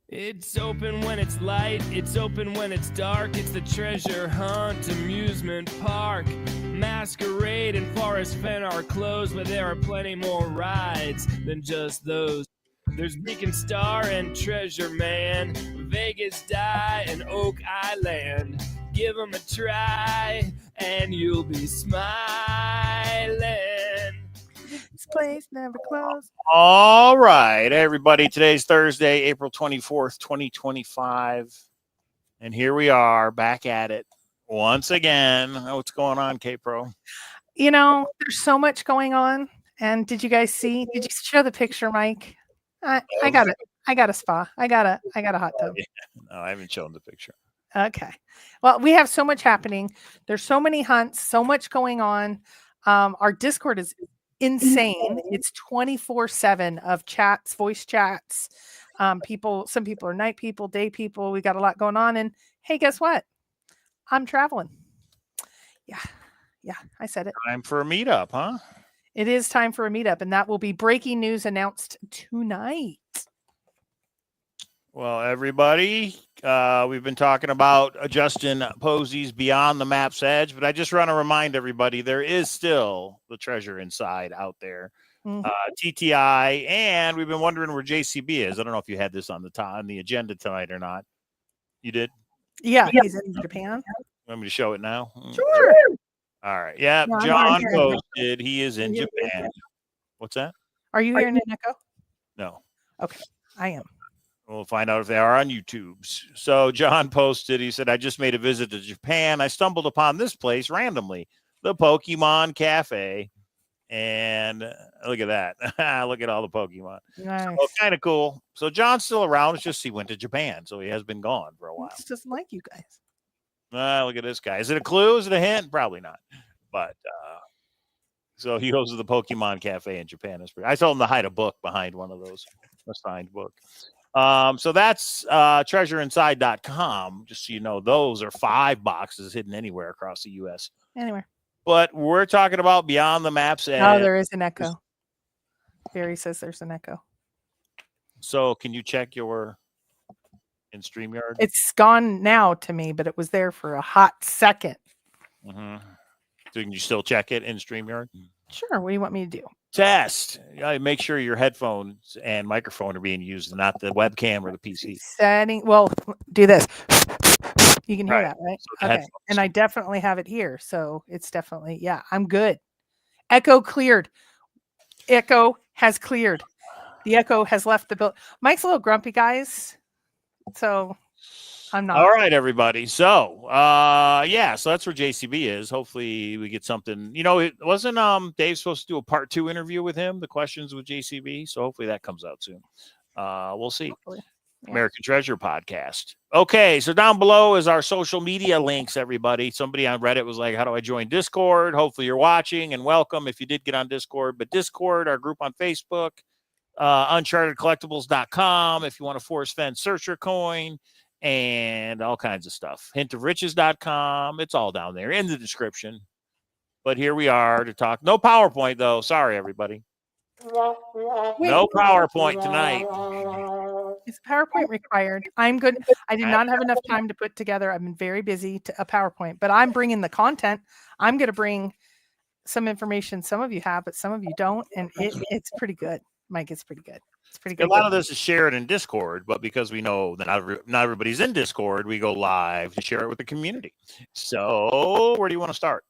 It's open when it's light, it's open when it's dark. It's the treasure hunt amusement park. Masquerade and Forest Fen are closed, but there are plenty more rides than just those. There's Beacon Star and Treasure Man, Vegas Die and Oak Island. Give them a try and you'll be smiling. This place never closed. All right, everybody. Today's Thursday, April 24th, 2025. And here we are back at it once again. What's going on, K-Pro? You know, there's so much going on. And did you guys see? Did you show the picture, Mike? I got it. I got a spa. I got a hot tub. Yeah, no, I haven't shown the picture. Okay. Well, we have so much happening. There's so many hunts, so much going on. Our Discord is insane. It's 24/7 of chats, voice chats. Some people are night people, day people. We got a lot going on. And hey, guess what? I'm traveling. Yeah, I said it. Time for a meetup, huh? It is time for a meetup, and that will be breaking news announced tonight. Well, everybody, we've been talking about Justin Posey's Beyond the Map's Edge, but I just want to remind everybody there is still the treasure inside out there. TTI, and we've been wondering where JCB is. I don't know if you had this on the agenda tonight or not. You did? Yeah, he's in Japan. Want me to show it now? Sure. All right. Yeah, No, John posted he is in Japan. What's that? Are you hearing an echo? No. Okay, I am. We'll find out if they are on YouTube. So John posted, he said, I just made a visit to Japan. I stumbled upon this place randomly, the Pokemon Cafe. And look at that. Look at all the Pokemon. Nice. So, kind of cool. So John's still around. It's just he went to Japan. So he has been gone for a while. It's just like you guys. Look at this guy. Is it a clue? Is it a hint? Probably not. But so he goes to the Pokemon Cafe in Japan. I told him to hide a book behind one of those, a signed book. So that's treasureinside.com. Just so you know, those are 5 boxes hidden anywhere across the U.S. Anywhere. But we're talking about Beyond the Map's Edge. Oh, there is an echo. Barry says there's an echo. So can you check your in StreamYard? It's gone now to me, but it was there for a hot second. Mm-hmm. So can you still check it in StreamYard? Sure. What do you want me to do? Test. Make sure your headphones and microphone are being used, not the webcam or the PC. Setting. Well, do this. You can hear that, right? So okay. And I definitely have it here. So it's definitely, yeah, I'm good. Echo cleared. Echo has cleared. The echo has left the building. Mike's a little grumpy, guys. So I'm not. All right, everybody. So, so that's where JCB is. Hopefully we get something. You know, it wasn't Dave supposed to do a part 2 interview with him, the questions with JCB. So hopefully that comes out soon. We'll see. Hopefully. Yeah. American Treasure Podcast. Okay, so down below is our social media links, everybody. Somebody on Reddit was like, how do I join Discord? Hopefully you're watching, and welcome if you did get on Discord. But Discord, our group on Facebook, unchartedcollectibles.com if you want a Forest Fen searcher coin, and all kinds of stuff. Hintofriches.com. It's all down there in the description. But here we are to talk. No PowerPoint, though. Sorry, everybody. No PowerPoint tonight. Is PowerPoint required? I'm good. I did not have enough time to put together. I've been very busy to a PowerPoint, but I'm bringing the content. I'm going to bring some information some of you have, but some of you don't. And it's pretty good. Mike, it's pretty good. It's pretty good. A lot of this is shared in Discord, but because we know that not everybody's in Discord, we go live to share it with the community. So where do you want to start?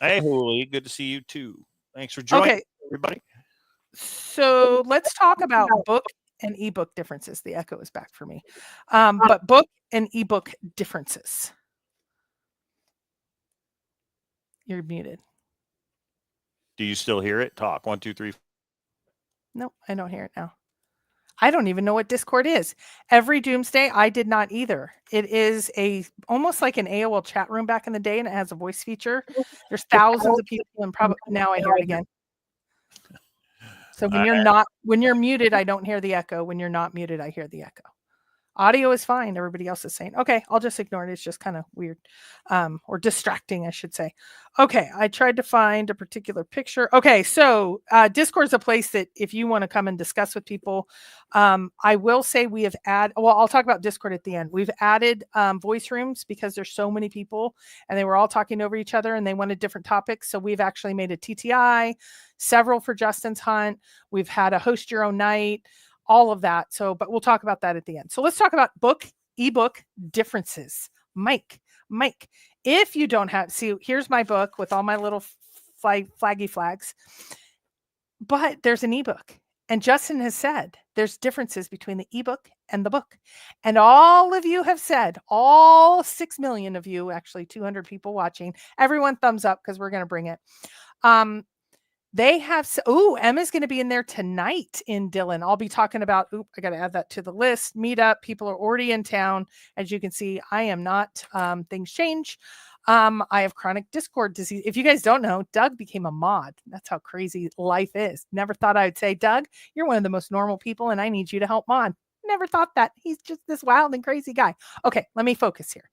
Hey, Hooli, good to see you too. Thanks for joining, everybody. So let's talk about book and ebook differences. The echo is back for me. But book and ebook differences. You're muted. Do you still hear it? Talk. 1, 2, 3. No, I don't hear it now. I don't even know what Discord is. Every Doomsday, I did not either. It is almost like an AOL chat room back in the day, and it has a voice feature. There's thousands of people, and probably now I hear it again. So when you're muted, I don't hear the echo. When you're not muted, I hear the echo. Audio is fine. Everybody else is saying, okay, I'll just ignore it. It's just kind of weird, or distracting, I should say. Okay, I tried to find a particular picture. Okay, so Discord is a place that if you want to come and discuss with people, I will say we have added, well, I'll talk about Discord at the end. We've added voice rooms because there's so many people and they were all talking over each other and they wanted different topics. So we've actually made a TTI, several for Justin's hunt. We've had a host your own night, all of that. So, but we'll talk about that at the end. So let's talk about ebook differences. Mike, if you don't have, see, here's my book with all my little flaggy flags, but there's an ebook. And Justin has said there's differences between the ebook and the book. And all of you have said, all 6 million of you, actually 200 people watching, everyone thumbs up because we're going to bring it. They have, Emma's going to be in there tonight in Dillon. I'll be talking about, I got to add that to the list. Meetup. People are already in town. As you can see, I am not, things change. I have chronic Discord disease. If you guys don't know, Doug became a mod. That's how crazy life is. Never thought I would say, Doug, you're one of the most normal people and I need you to help mod. Never thought that. He's just this wild and crazy guy. Okay, let me focus here.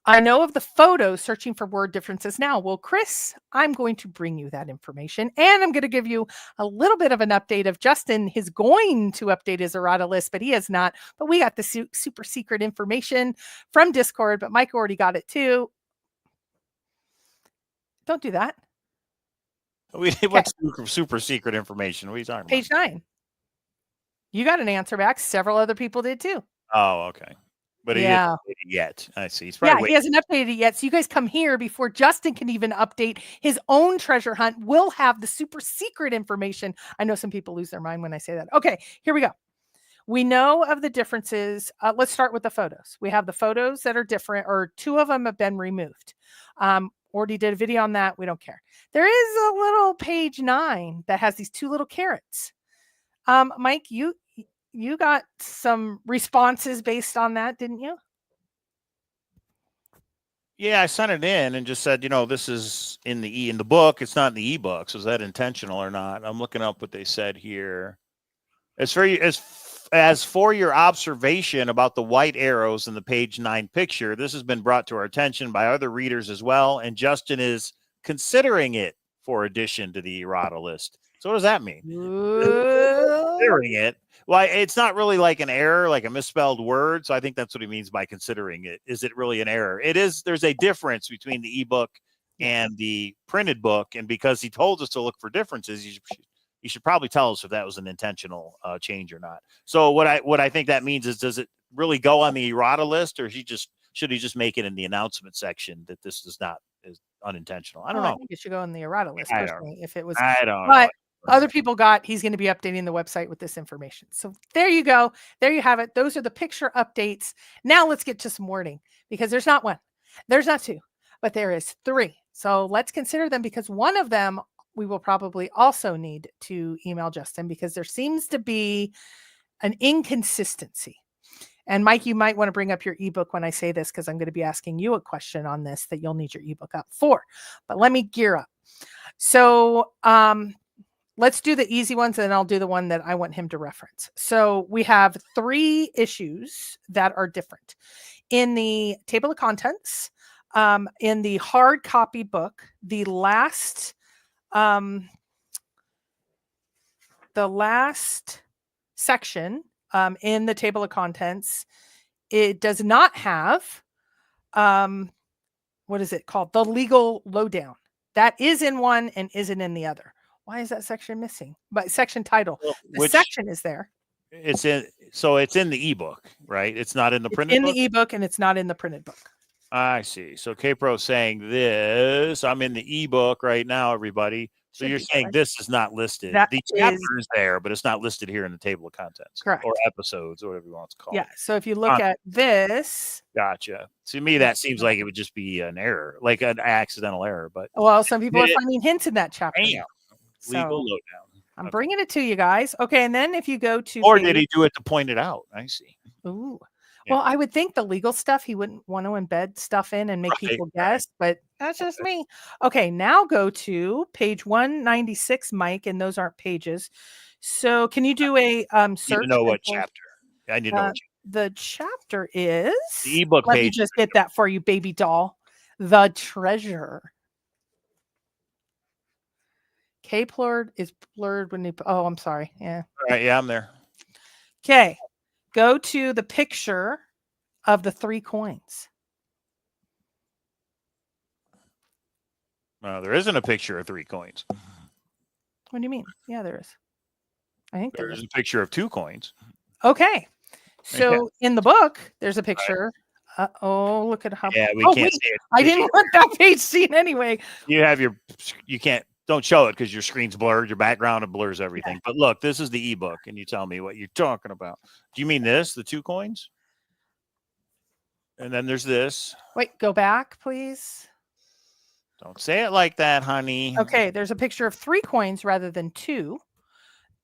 I know of the photos searching for word differences now. Well, Chris, I'm going to bring you that information and I'm going to give you a little bit of an update of Justin. He's going to update his errata list, but he has not. But we got the super secret information from Discord, but Mike already got it too. Don't do that. What's super secret information? What are you talking about? Page 9. You got an answer back. Several other people did too. Oh, okay. But he hasn't updated yet. I see. He hasn't updated it yet. So you guys come here before Justin can even update his own treasure hunt. We'll have the super secret information. I know some people lose their mind when I say that. Okay, here we go. We know of the differences. Let's start with the photos. We have the photos that are different, or 2 of them have been removed. Already did a video on that. We don't care. There is a little page 9 that has these 2 little carrots. Mike, you got some responses based on that, didn't you? Yeah, I sent it in and just said, this is in the book. It's not in the ebook. So is that intentional or not? I'm looking up what they said here. As for your observation about the white arrows in the page 9 picture, this has been brought to our attention by other readers as well. And Justin is considering it for addition to the errata list. So what does that mean? Considering it. Well, it's not really like an error, like a misspelled word. So I think that's what he means by considering it. Is it really an error? It is. There's a difference between the ebook and the printed book. And because he told us to look for differences, you should probably tell us if that was an intentional change or not. So what I think that means is, does it really go on the errata list, or should he just make it in the announcement section that this is unintentional? I don't know. I think it should go in the errata list personally. If it was, I don't know. Other people he's going to be updating the website with this information. So there you go. There you have it. Those are the picture updates. Now let's get to some wording, because there's not 1, there's not 2, but there is 3. So let's consider them, because one of them we will probably also need to email Justin, because there seems to be an inconsistency. And Mike, you might want to bring up your ebook when I say this, because I'm going to be asking you a question on this that you'll need your ebook up for. But let me gear up. So, let's do the easy ones, and then I'll do the one that I want him to reference. So we have 3 issues that are different. In the table of contents, in the hard copy book, the last section in the table of contents, it does not have, what is it called? The legal lowdown. That is in one and isn't in the other. Why is that section missing? But section title, the section is there. It's in the ebook, right? It's not in the printed book? In the ebook, and it's not in the printed book. I see. So K-Pro saying this. I'm in the ebook right now, everybody. So you're saying this is not listed. The chapter is there, but it's not listed here in the table of contents. Correct. Or episodes, or whatever you want to call it. Yeah. So if you look at this. Gotcha. To me, that seems like it would just be an error, like an accidental error. But some people are finding hints in that chapter. Legal lowdown. I'm bringing it to you guys. Okay. And then if you go to. Or did he do it to point it out? I see. Ooh. Yeah. Well, I would think the legal stuff, he wouldn't want to embed stuff in and make people guess, but that's just me. Okay. Now go to page 196, Mike, and those aren't pages. So can you do a search? You know what chapter? I need to know. The chapter is The ebook let me page. just get that for you, baby doll. The treasure. K blurred is blurred when you. Oh, I'm sorry. Yeah. All right. Yeah, I'm there. Okay. Go to the picture of the 3 coins. There isn't a picture of 3 coins. What do you mean? Yeah, there is. I think There's a picture of 2 coins. Okay. So in the book, there's a picture. Oh, look at how. Yeah, we can't see it. I didn't want that page seen anyway. You can't. Don't show it because your screen's blurred. Your background, it blurs everything. Yeah. But look, this is the ebook, and you tell me what you're talking about. Do you mean this? The 2 coins? And then there's this. Wait, go back, please. Don't say it like that, honey. Okay, there's a picture of 3 coins rather than 2.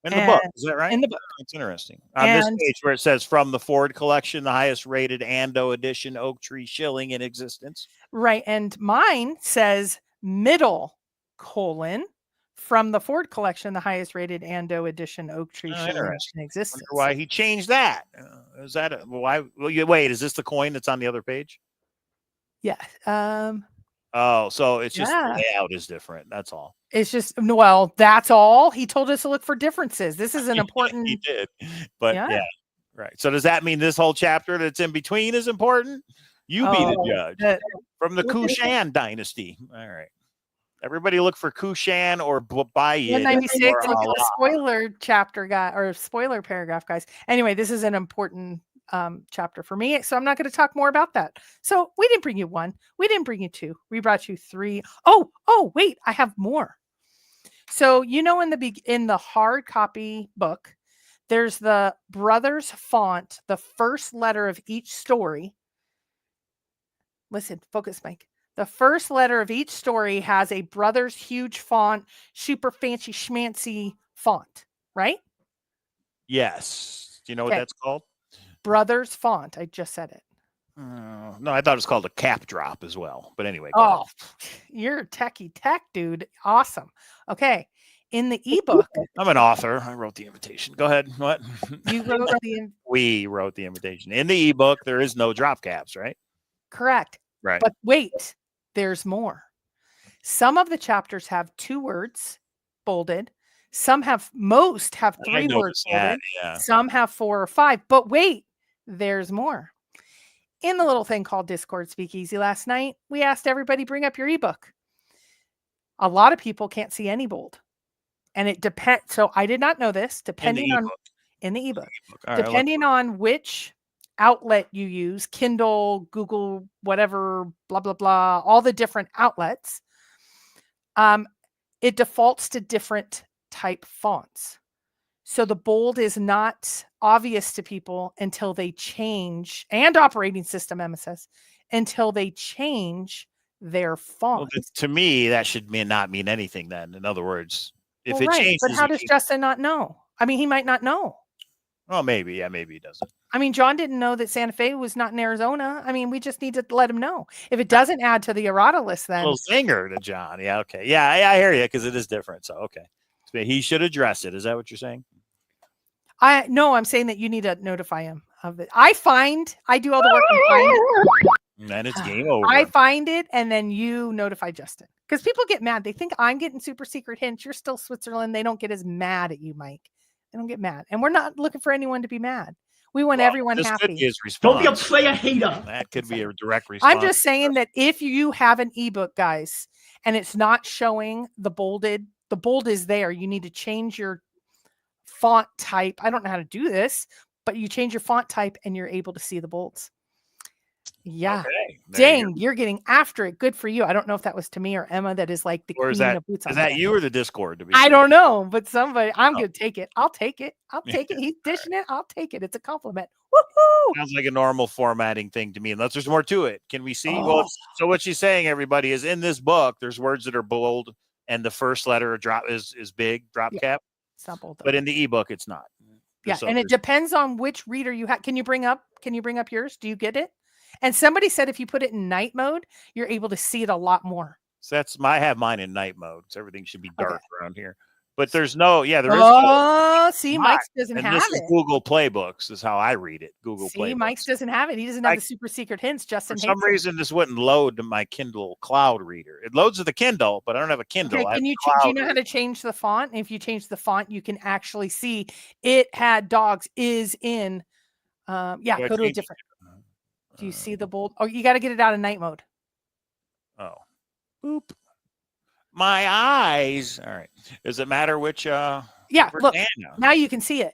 In the book, is that right? In the book. That's interesting. On this page where it says from the Ford collection, the highest rated Ando edition oak tree shilling in existence. Right. And mine says middle : from the Ford collection, the highest rated Ando edition oak tree shilling in existence. Wonder why he changed that? Is that why? Well, wait, is this the coin that's on the other page? Yeah. Oh, so it's just the layout is different. That's all. It's just, well, that's all. He told us to look for differences. This is an important. He did, but yeah, right. So does that mean this whole chapter that's in between is important? You be the judge. From the Kushan dynasty. All right. Everybody look for Kushan or Bayid. 196. Look at the spoiler chapter guy or spoiler paragraph, guys. Anyway, this is an important chapter for me, so I'm not going to talk more about that. So we didn't bring you 1, we didn't bring you 2, we brought you 3. Oh wait, I have more. So in the hard copy book, there's the brothers font, the first letter of each story. Listen, focus, Mike. The first letter of each story has a brothers huge font, super fancy schmancy font, right? Yes. Do you know what that's called? Brothers font. I just said it. No, I thought it was called a cap drop as well. But anyway. You're a techie tech dude. Awesome. Okay. In the ebook. I'm an author. I wrote the invitation. Go ahead. What? You wrote We wrote the invitation. In the ebook, there is no drop caps, right? Correct. Right. But wait, there's more. Some of the chapters have 2 words bolded. Most have 3 words bolded. Yeah. Some have 4 or 5. But wait, there's more. In the little thing called Discord Speakeasy last night, we asked everybody bring up your ebook. A lot of people can't see any bold. And it depends. So I did not know this. Depending on in the ebook. Depending on which outlet you use, Kindle, Google, whatever, blah, blah, blah, all the different outlets, it defaults to different type fonts. So the bold is not obvious to people until they change, and operating system MSS, until they change their font. Well, to me, that should not mean anything then. In other words, if it changes. But how does Justin not know? I mean, he might not know. Well, maybe. Yeah, maybe he doesn't. I mean, John didn't know that Santa Fe was not in Arizona. I mean, we just need to let him know. If it doesn't add to the errata list, then. A little zinger to John. Yeah, okay. Yeah, I hear you because it is different. So, okay. So he should address it. Is that what you're saying? No, I'm saying that you need to notify him of it. I do all the work and find it. And then it's game over. I find it, and then you notify Justin. Because people get mad. They think I'm getting super secret hints. You're still Switzerland. They don't get as mad at you, Mike. They don't get mad. And we're not looking for anyone to be mad. We want everyone happy. Could be his response. Don't be a player hater. That could be a direct response. I'm just saying that if you have an ebook, guys, and it's not showing the bold is there. You need to change your font type. I don't know how to do this, but you change your font type and you're able to see the bolds. Yeah. Okay, dang, you're getting after it. Good for you. I don't know if that was to me or Emma that is like the queen of boots on. Is that you or the Discord? I don't know, but somebody, I'm going to take it. I'll take it. I'll take it. He's dishing it. I'll take it. It's a compliment. Woohoo! Sounds like a normal formatting thing to me, unless there's more to it. Can we see? Well, so what she's saying, everybody, is in this book, there's words that are bold and the first letter drop is big, drop cap. It's not bold. But in the ebook, it's not. Yeah, and it depends on which reader you have. Can you bring up yours? Do you get it? And somebody said if you put it in night mode, you're able to see it a lot more. So I have mine in night mode. So everything should be dark around here. But there's no, there is. Oh, see, Mike's doesn't and have this is it. Google Playbooks is how I read it. Google See, Playbooks. Mike's doesn't have it. He doesn't have the super secret hints. Justin For some hates it. reason, this wouldn't load to my Kindle Cloud reader. It loads to the Kindle, but I don't have a Kindle. Okay, I have do you Cloud know how reader. to change the font? And if you change the font, you can actually see it had dogs is in. Yeah, Do I go to a change- different. Do you see the bold? Oh, you got to get it out of night mode. Oh, oop. My eyes. All right. Does it matter which? Yeah, where's look. Anna? Now you can see it.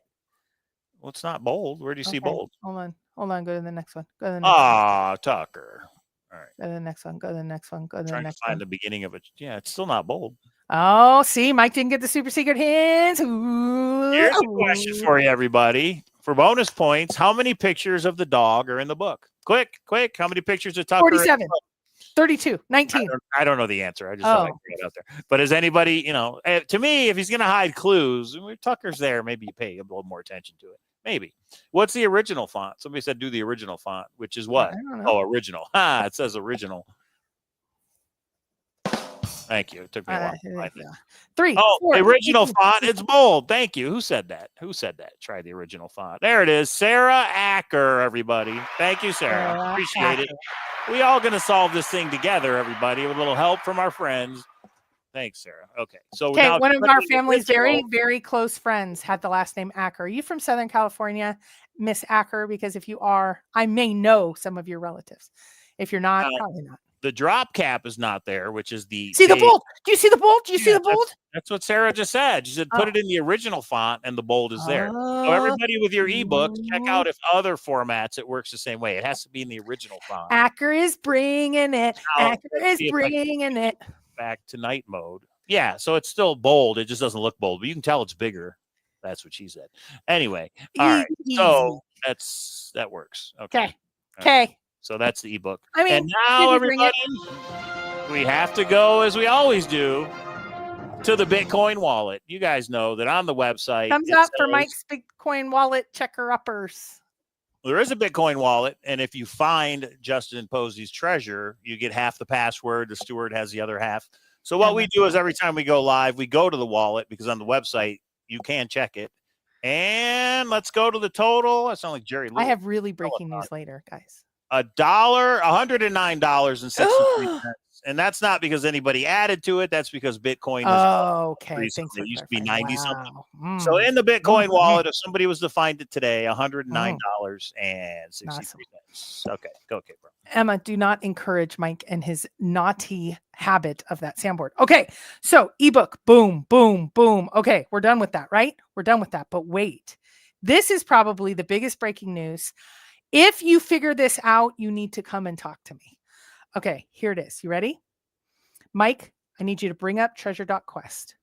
Well, it's not bold. Where do you see bold? Hold on. Go to the next one. Go to the next one. Ah, Tucker. All right. Go to the next one. Go to the next one. Go to the Trying next to find one. the beginning of it. Yeah, it's still not bold. Oh, see, Mike didn't get the super secret hints. Ooh, Here's a question for you, everybody. For bonus points, how many pictures of the dog are in the book? Quick. How many pictures of Tucker? 47, 32, 19. I don't know the answer. I just thought I'd throw it out there. But is anybody, to me, if he's going to hide clues, Tucker's there, maybe you pay a little more attention to it. Maybe. What's the original font? Somebody said do the original font, which is what? I don't know. Oh, original. It says original. Thank you. It took me a while to find it. 3. Oh, 4, the original 18. font. It's bold. Thank you. Who said that? Try the original font. There it is. Sarah Acker, everybody. Thank you, Sarah. Appreciate it. We all going to solve this thing together, everybody, with a little help from our friends. Thanks, Sarah. Okay. So now One of our family's very, very close friends had the last name Acker. Are you from Southern California, Miss Acker? Because if you are, I may know some of your relatives. If you're not, probably not. The drop cap is not there, which is the the bold. Do you see the bold? Do you see the bold? That's what Sarah just said. She said put it in the original font and the bold is there. So everybody with your ebooks, check out if other formats it works the same way. It has to be in the original font. Acker is bringing it. Acker is bringing it. Back to night mode. Yeah, so it's still bold. It just doesn't look bold, but you can tell it's bigger. That's what she said. Anyway, all right. So that works. Okay. So that's the ebook. And now, everybody, we have to go, as we always do, to the Bitcoin wallet. You guys know that on the website. Thumbs up for Mike's Bitcoin wallet checker-uppers. There is a Bitcoin wallet, and if you find Justin Posey's treasure, you get half the password. The steward has the other half. So what we do is every time we go live, we go to the wallet, because on the website, you can check it. And let's go to the total. I sound like Jerry Lewis. I have really breaking news later, guys. $109.63. And that's not because anybody added to it. That's because Bitcoin is recently. It used to be 90 something. So in the Bitcoin wallet, if somebody was to find it today, $109.63. Okay, go, bro. Emma, do not encourage Mike and his naughty habit of that soundboard. Okay, so ebook, boom, boom, boom. Okay, we're done with that, right? We're done with that. But wait, this is probably the biggest breaking news. If you figure this out, you need to come and talk to me. Okay, here it is. You ready? Mike, I need you to bring up treasure.quest.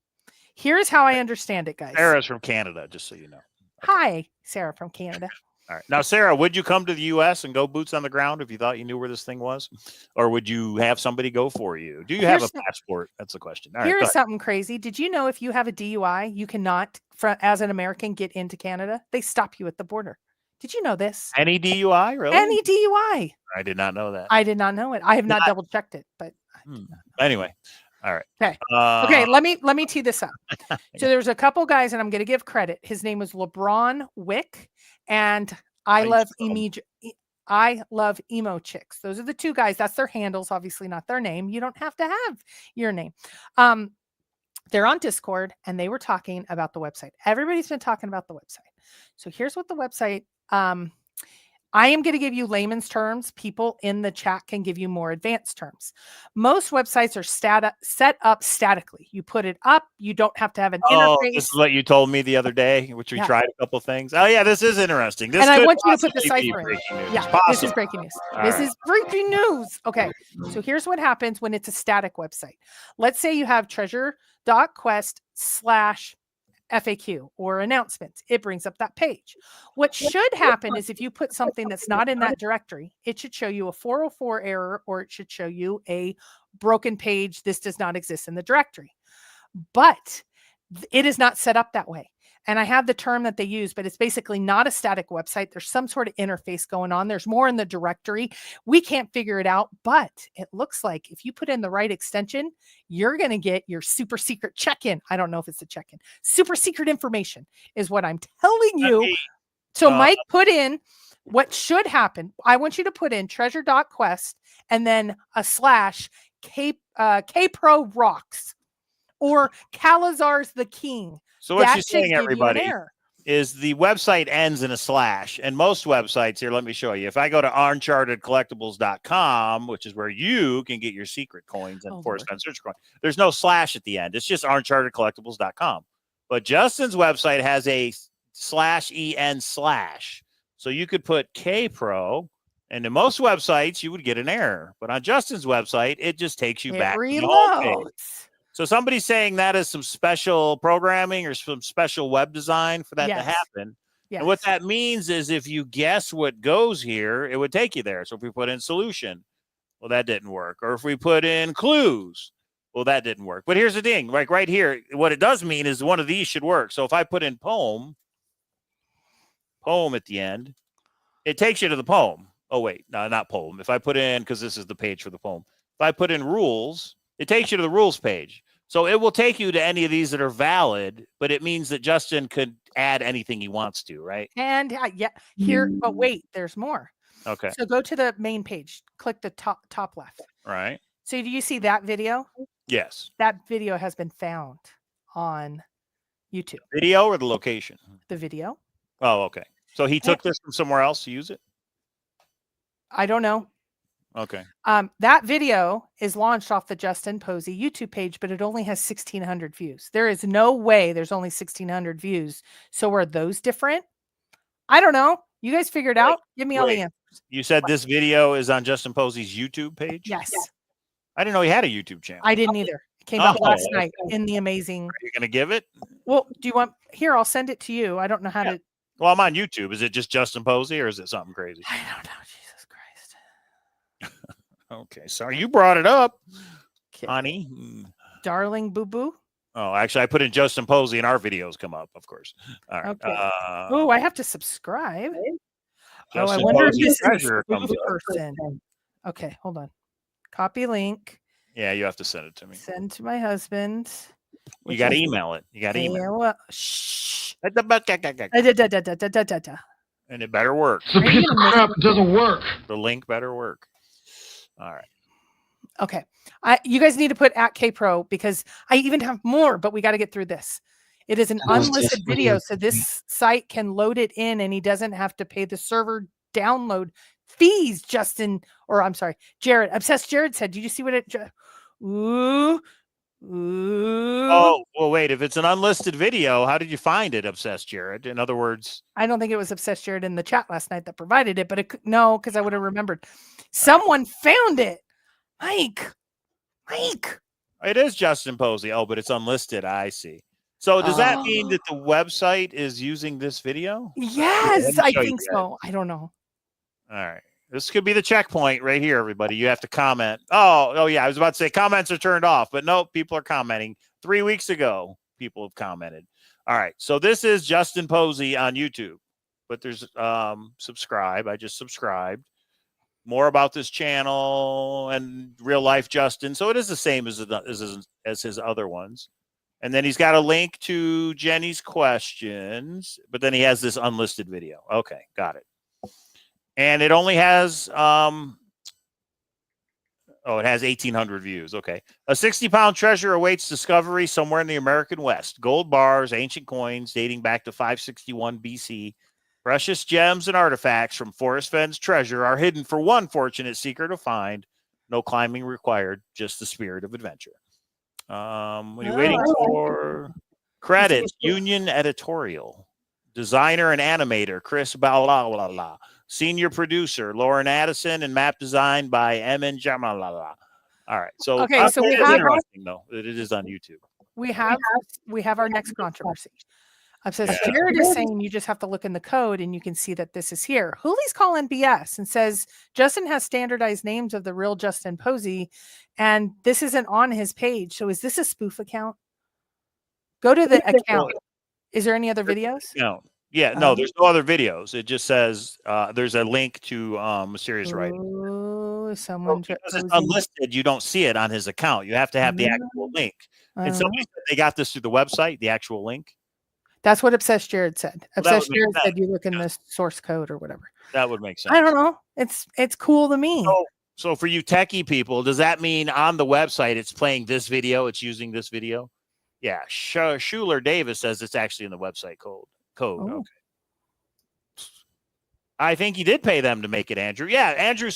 Here's how I understand it, guys. Sarah's from Canada, just so you know. Okay. Hi, Sarah from Canada. All right. Now, Sarah, would you come to the U.S. and go boots on the ground if you thought you knew where this thing was? Or would you have somebody go for you? Do you have a passport? That's the question. All right, here's something crazy. Did you know if you have a DUI, you cannot, as an American, get into Canada? They stop you at the border. Did you know this? Any DUI, really? Any DUI. I did not know that. I did not know it. I have not double checked it, but anyway. All right. Okay. Okay. Let me tee this up. So there's a couple guys, and I'm going to give credit. His name was LeBron Wick, and I love emo chicks. Those are the two guys. That's their handles, obviously not their name. You don't have to have your name. They're on Discord, and they were talking about the website. Everybody's been talking about the website. So here's what the website. I am going to give you layman's terms. People in the chat can give you more advanced terms. Most websites are set up statically. You put it up. You don't have to have an interface. This is what you told me the other day, which we tried a couple things. Oh, yeah, this is interesting. This I want you to put the cipher in. Yeah, this is breaking news. This is breaking news. Okay, so here's what happens when it's a static website. Let's say you have treasure.quest/FAQ or announcements. It brings up that page. What should happen is if you put something that's not in that directory, it should show you a 404 error, or it should show you a broken page. This does not exist in the directory. But it is not set up that way. And I have the term that they use, but it's basically not a static website. There's some sort of interface going on. There's more in the directory. We can't figure it out, but it looks like if you put in the right extension, you're going to get your super secret check-in. I don't know if it's a check-in. Super secret information is what I'm telling you. So Mike put in what should happen. I want you to put in treasure.quest and then a / Kpro rocks or Cowlazars the king. So what she's saying, everybody, is the website ends in a / and most websites here, let me show you. If I go to unchartedcollectibles.com, which is where you can get your secret coins and Forrest Fenn search coin, there's no / at the end. It's just unchartedcollectibles.com. But Justin's website has a /en/. So you could put Kpro, and in most websites you would get an error. But on Justin's website, it just takes you back to the home page. So somebody's saying that is some special programming or some special web design for that to happen. Yes. And what that means is if you guess what goes here, it would take you there. So if we put in solution, well, that didn't work. Or if we put in clues, well, that didn't work. But here's the thing, like right here, what it does mean is one of these should work. So if I put in poem at the end, it takes you to the poem. Oh, wait, no, not poem. If I put in, because this is the page for the poem. If I put in rules, it takes you to the rules page. So it will take you to any of these that are valid, but it means that Justin could add anything he wants to, right? And here, but wait, there's more. Okay. So go to the main page, click the top left. Right. So do you see that video? Yes. That video has been found on YouTube. Video or the location? The video. Oh, okay. So he took this from somewhere else to use it? I don't know. Okay. That video is launched off the Justin Posey YouTube page, but it only has 1,600 views. There is no way there's only 1,600 views. So are those different? I don't know. You guys figure it out. Give me all the answers. You said this video is on Justin Posey's YouTube page? Yes. I didn't know he had a YouTube channel. I didn't either. It came out last night in the amazing. Are you going to give it? Well, do you want here? I'll send it to you. I don't know how to. Well, I'm on YouTube. Is it just Justin Posey or is it something crazy? I don't know. Jesus Christ. Okay. Sorry. You brought it up, honey. Darling boo boo. Oh, actually, I put in Justin Posey and our videos come up, of course. All right. Okay. Oh, I have to subscribe. Justin I wonder if Posey's this treasure is comes the up. person. Okay, hold on. Copy link. Yeah, you have to send it to me. Send to my husband. You got to email it. You got to email it. Shh. And it better work. It's a piece of crap. It doesn't work. The link better work. All right. Okay. You guys need to put at Kpro because I even have more, but we got to get through this. It is an unlisted video, so this site can load it in and he doesn't have to pay the server download fees, Justin, or I'm sorry, Jared. Obsessed Jared said, did you see what it? Ooh. Oh, well, wait. If it's an unlisted video, how did you find it, Obsessed Jared? In other words, I don't think it was Obsessed Jared in the chat last night that provided it, but no, because I would have remembered. Someone found it. Mike. It is Justin Posey. Oh, but it's unlisted. I see. So does that mean that the website is using this video? Yes, I think so. I don't know. All right. This could be the checkpoint right here, everybody. You have to comment. Oh, yeah. I was about to say comments are turned off, but no, people are commenting. 3 weeks ago, people have commented. All right. So this is Justin Posey on YouTube, but there's subscribe. I just subscribed. More about this channel and real life Justin. So it is the same as his other ones. And then he's got a link to Jenny's questions, but then he has this unlisted video. Okay, got it. And it only has, it has 1,800 views. Okay. A 60-pound treasure awaits discovery somewhere in the American West. Gold bars, ancient coins dating back to 561 BC. Precious gems and artifacts from Forrest Fenn's treasure are hidden for one fortunate seeker to find. No climbing required, just the spirit of adventure. What are you waiting for? Credits, Union Editorial. Designer and animator, Chris Balala. Senior producer, Lauren Addison, and map design by Emin Jamalala. All right. So, okay, so we have interesting, though. It is on YouTube. We have our next controversy. Obsessed Jared is saying you just have to look in the code and you can see that this is here. Hooley's calling BS and says Justin has standardized names of the real Justin Posey, and this isn't on his page. So is this a spoof account? Go to the account. Is there any other videos? No. Yeah, no, there's no other videos. It just says there's a link to Mysterious Writing. Oh, someone because it's unlisted, you don't see it on his account. You have to have the actual link. And somebody said they got this through the website, the actual link. That's what Obsessed Jared said. Well, Obsessed Jared said you look in the source code or whatever. That would make sense. I don't know. It's cool to me. So for you techie people, does that mean on the website it's playing this video? It's using this video? Yeah. Schuler Davis says it's actually in the website code. Oh. Okay. I think he did pay them to make it, Andrew. Yeah, Andrew.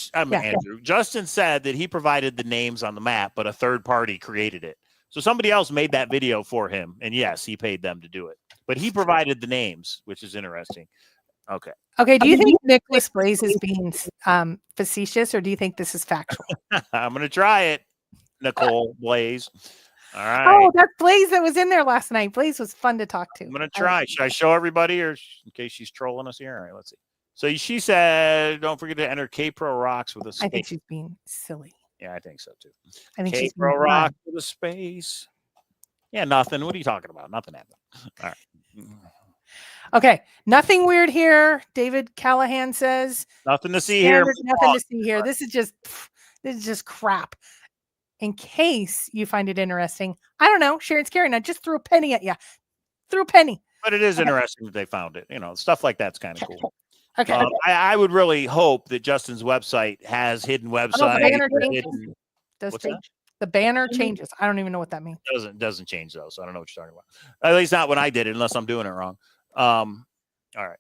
Justin said that he provided the names on the map, but a third party created it. So somebody else made that video for him, and yes, he paid them to do it. But he provided the names, which is interesting. Okay. Okay. Do you think Nicholas Blaze is being facetious, or do you think this is factual? I'm going to try it, Nicole Blaze. All right. Oh, that's Blaze that was in there last night. Blaze was fun to talk to. I'm going to try. Should I show everybody, or in case she's trolling us here? All right, let's see. So she said, don't forget to enter K-Pro Rocks with a space. I think she's being silly. Yeah, I think so, too. I think K-Pro Rocks with a space. Yeah, nothing. What are you talking about? Nothing happened. All right. Okay. Nothing weird here. David Callahan says. Nothing to see here. Nothing to see here. This is just crap. In case you find it interesting, I don't know. Sharon's carrying. I just threw a penny at you. Threw a penny. But it is interesting that they found it. You know, stuff like that's kind of cool. Okay. I would really hope that Justin's website has hidden websites. The banner changes. Does change. The banner changes. I don't even know what that means. Doesn't change though, so I don't know what you're talking about. At least not when I did it, unless I'm doing it wrong. All right.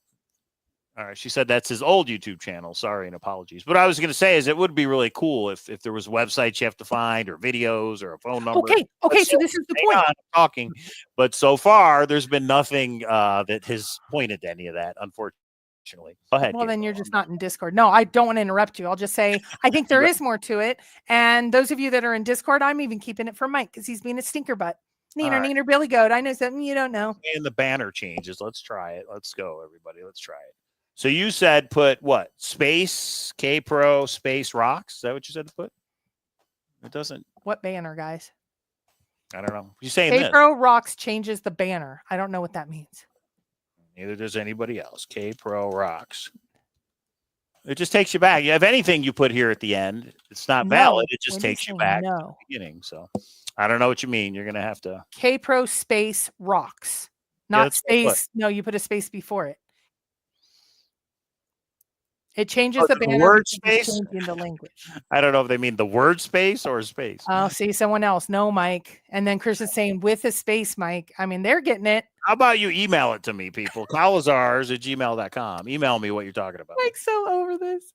She said that's his old YouTube channel. Sorry and apologies. What I was going to say is it would be really cool if there was websites you have to find, or videos, or a phone number. Okay. So this is the point. I'm talking, but so far there's been nothing that has pointed to any of that, unfortunately. Go ahead. Well, then you're just not in Discord. No, I don't want to interrupt you. I'll just say I think there is more to it. And those of you that are in Discord, I'm even keeping it for Mike because he's being a stinker butt. Neener, Billy Goat. I know something you don't know. And the banner changes. Let's try it. Let's go, everybody. Let's try it. So you said put what? Space K-Pro Space Rocks. Is that what you said to put? It doesn't. What banner, guys? I don't know. You saying K-Pro Rocks changes the banner. I don't know what that means. Neither does anybody else. K-Pro Rocks. It just takes you back. If anything you put here at the end, it's not valid. It just takes you back to the beginning. So I don't know what you mean. You're going to have to. K-Pro Space Rocks. Not space. No, you put a space before it. It changes the banner. Word space? In the language. I don't know if they mean the word space or space. Oh, see, someone else. No, Mike. And then Chris is saying with a space, Mike. I mean, they're getting it. How about you email it to me, people? Cowlazars@gmail.com. Email me what you're talking about. Mike's so over this.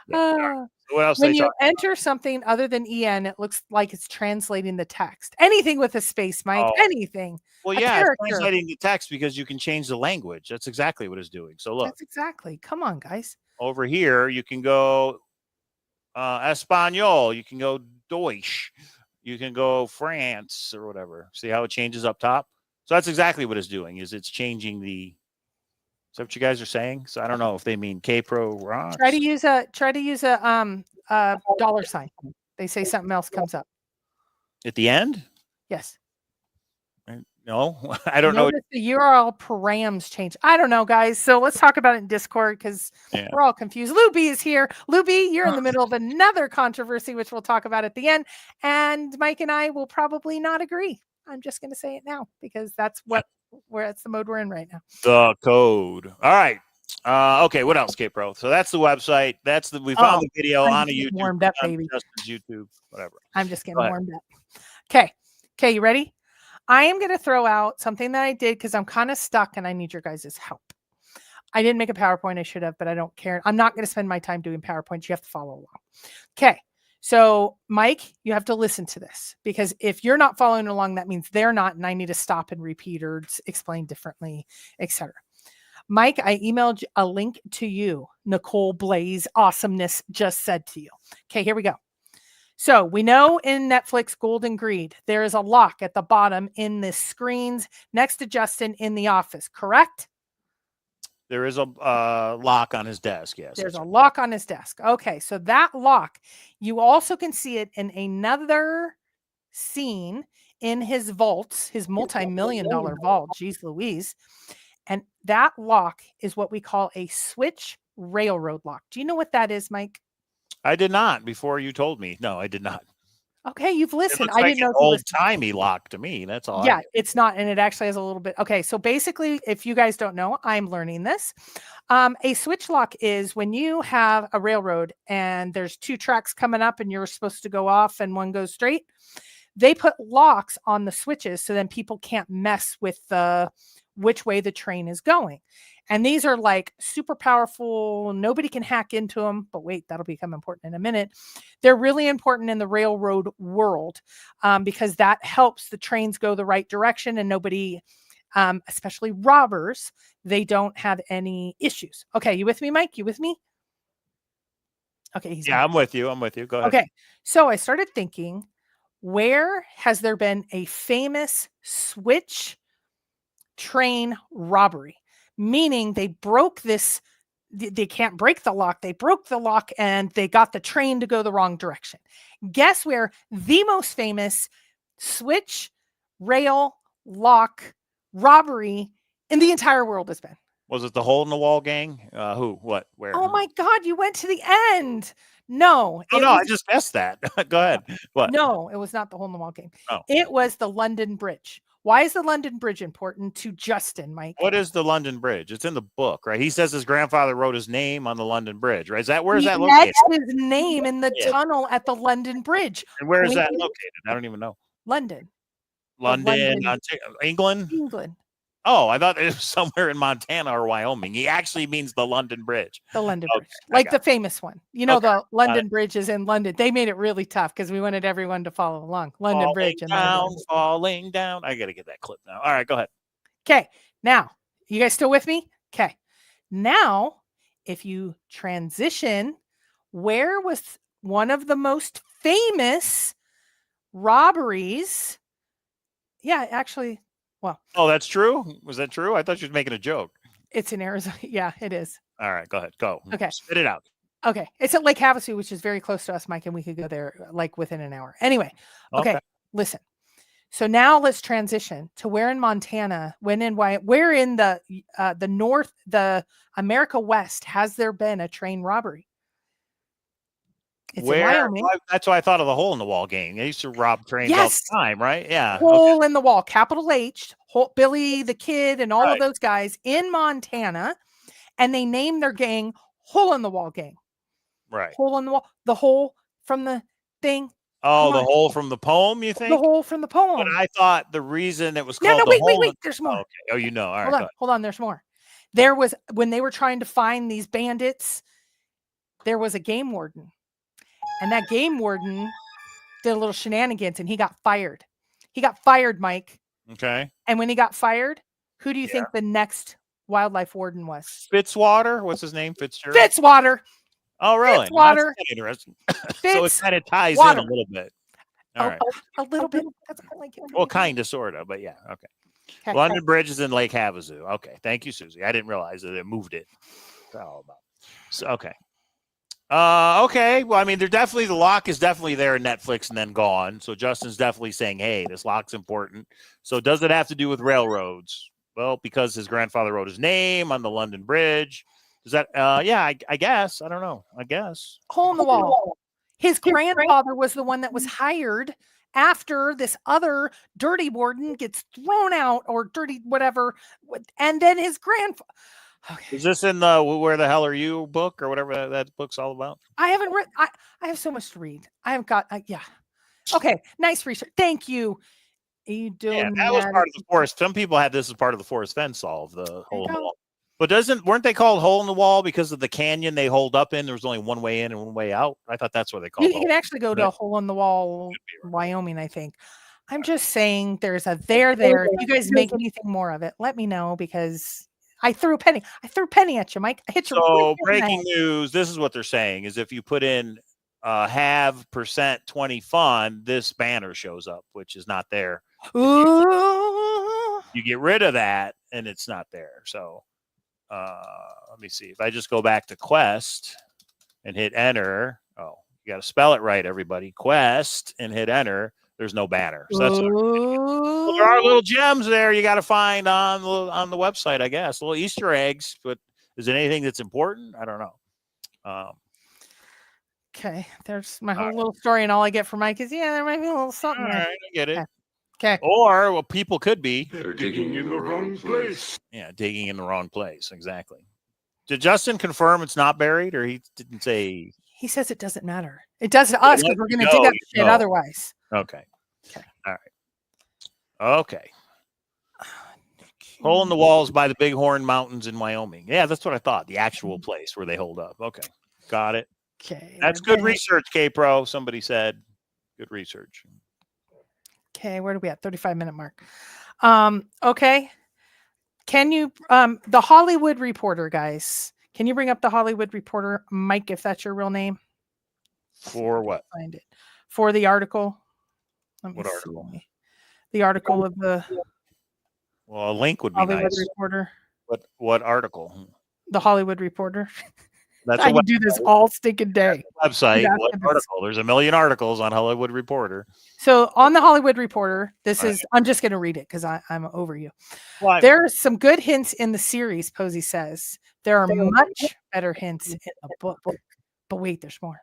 Yeah. What else? When you enter something other than EN, it looks like it's translating the text. Anything with a space, Mike. Anything. Well, yeah, it's translating the text because you can change the language. That's exactly what it's doing. So look. That's exactly. Come on, guys. Over here, you can go Espanol. You can go Deutsch. You can go France or whatever. See how it changes up top? So that's exactly what it's doing. Is it's changing the. Is that what you guys are saying? So I don't know if they mean K-Pro Rocks. Try to use a dollar sign. They say something else comes up at the end. Yes. No, I don't know. The URL params change. I don't know, guys. So let's talk about it in Discord because we're all confused. Luby is here. Luby, you're in the middle of another controversy, which we'll talk about at the end. And Mike and I will probably not agree. I'm just going to say it now because that's that's the mode we're in right now. The code. All right. Okay. What else, K-Pro? So that's the website. We found the video on a YouTube. Warmed up, baby. YouTube, whatever. I'm just getting warmed up. Okay. You ready? I am going to throw out something that I did because I'm kind of stuck and I need your guys' help. I didn't make a PowerPoint. I should have, but I don't care. I'm not going to spend my time doing PowerPoints. You have to follow along. Okay. So Mike, you have to listen to this because if you're not following along, that means they're not, and I need to stop and repeat or explain differently, etc. Mike, I emailed a link to you. Nicole Blaze Awesomeness just said to you. Okay, here we go. So we know in Netflix Golden Greed, there is a lock at the bottom in the screens next to Justin in the office, correct? There is a lock on his desk, yes. There's a lock on his desk. Okay, so that lock, you also can see it in another scene in his vaults, his multi-million-dollar vault, geez Louise. And that lock is what we call a switch railroad lock. Do you know what that is, Mike? I did not before you told me. No, I did not. Okay, you've It listened. looks I like didn't know an if you listened. old-timey lock to me. That's all. Yeah, it's not, and it actually has a little bit. Okay, so basically, if you guys don't know, I'm learning this. A switch lock is when you have a railroad and there's two tracks coming up and you're supposed to go off and one goes straight. They put locks on the switches so then people can't mess with which way the train is going. And these are like super powerful. Nobody can hack into them. But wait, that'll become important in a minute. They're really important in the railroad world because that helps the trains go the right direction and nobody, especially robbers, they don't have any issues. Okay, you with me, Mike? You with me? Okay. Yeah, I'm with you. I'm with you. Go ahead. Okay. So I started thinking, where has there been a famous switch train robbery? Meaning they broke this, they can't break the lock. They broke the lock and they got the train to go the wrong direction. Guess where the most famous switch rail lock robbery in the entire world has been? Was it the Hole in the Wall gang? Who? What? Where? Oh my God, you went to the end. No. Oh, no, I just guessed that. Go ahead. What? No, it was not the Hole in the Wall game. Oh. It was the London Bridge. Why is the London Bridge important to Justin, Mike? What is the London Bridge? It's in the book, right? He says his grandfather wrote his name on the London Bridge, right? Is that where is that located? His name in the tunnel at the London Bridge. And where is that located? I don't even know. London. London, England? England. Oh, I thought it was somewhere in Montana or Wyoming. He actually means the London Bridge. The London Bridge. Like the famous one. You know, the London Bridge is in London. They made it really tough because we wanted everyone to follow along. London Bridge. And falling down. I got to get that clip now. All right, go ahead. Okay. Now, you guys still with me? Okay. Now, if you transition, where was one of the most famous robberies? Yeah, actually. Well, oh, that's true. Was that true? I thought you were making a joke. It's in Arizona. Yeah, it is. All right, go ahead. Go. Okay. Spit it out. Okay. It's at Lake Havasu, which is very close to us, Mike, and we could go there like within an hour. Anyway. Okay. Listen. So now let's transition to where in Montana, where in the North, the America West, has there been a train robbery? It's in Wyoming. That's why I thought of the Hole in the Wall gang. They used to rob trains all the time, right? Yeah. Hole in the Wall, capital H, Billy the Kid, and all of those guys in Montana, and they named their gang Hole in the Wall gang. Right. Hole in the Wall. The hole from the thing. Oh, the hole from the poem, you think? The hole from the poem. But I thought the reason it was called wait. There's more. Oh, okay. Oh, you know. All right. Hold on. There's more. There was, when they were trying to find these bandits, there was a game warden. And that game warden did a little shenanigans and he got fired. He got fired, Mike. Okay. And when he got fired, who do you think the next wildlife warden was? Fitzwater? What's his name? Fitzgerald? Fitzwater. Oh, really? Fitzwater. That's interesting. So it kind of ties in a little bit. All right. A little bit. That's like it. Well, kind of, sort of, but yeah. Okay. London Bridge is in Lake Havasu. Okay. Thank you, Susie. I didn't realize that it moved it. That's all about. So, okay. Okay. Well, I mean, the lock is definitely there in Netflix and then gone. So Justin's definitely saying, hey, this lock's important. So does it have to do with railroads? Well, because his grandfather wrote his name on the London Bridge. Does that, I guess. I don't know. I guess. Hole in the Wall. His grandfather was the one that was hired after this other dirty warden gets thrown out or dirty whatever. And then his grandfather. Okay. Is this in the Where the Hell Are You book or whatever that book's all about? I haven't read. I have so much to read. I haven't got. Yeah. Okay. Nice research. Thank you. Yeah, that was part of the forest. Some people had this as part of the forest fence solve, the hole in the wall. But weren't they called hole in the wall because of the canyon they hold up in? There was only one way in and one way out. I thought that's what they called it. You can actually go to a hole in the wall, Wyoming, I think. I'm just saying there's a there. If you guys make anything more of it, let me know because I threw a penny. At you, Mike. I hit you. So breaking news. This is what they're saying is if you put in have %20 fun, this banner shows up, which is not there. Ooh. You get rid of that and it's not there. So let me see. If I just go back to Quest and hit enter. Oh, you got to spell it right, everybody. Quest and hit enter. there's no banner. So that's well, there are little gems there you got to find on the website, I guess. Little Easter eggs, but is it anything that's important? I don't know. Okay, there's my whole little story, and all I get from Mike is, yeah, there might be a little something All there. right, I get it. Okay. Or well, people could be They're digging in the wrong place. Yeah, digging in the wrong place. Exactly. Did Justin confirm it's not buried, or he didn't say? He says it doesn't matter. It does to us because we're going to dig up shit otherwise. Okay. Okay. All right. Okay. Hole in the walls by the Bighorn Mountains in Wyoming. Yeah, that's what I thought. The actual place where they hold up. Okay. Got it. Okay. That's good research, K-Pro. Somebody said good research. Okay, where do we at? 35-minute mark. Okay. Can you the Hollywood Reporter, guys? Can you bring up the Hollywood Reporter, Mike, if that's your real name? For what? Find it. For the article. What article? The article of the Well, a link would be Hollywood nice. Reporter. What article? The Hollywood Reporter. That's I can do this all stinking day. Website. What article? There's a million articles on Hollywood Reporter. So on the Hollywood Reporter, I'm just going to read it because I'm over you. Well, there are some good hints in the series, Posey says. There are much better hints in the book. But wait, there's more.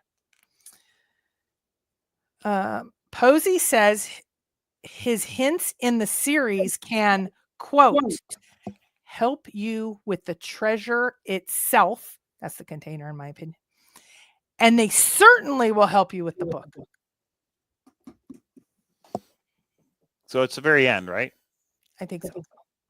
Posey says his hints in the series can, quote, help you with the treasure itself. That's the container, in my opinion. And they certainly will help you with the book. So it's the very end, right? I think so.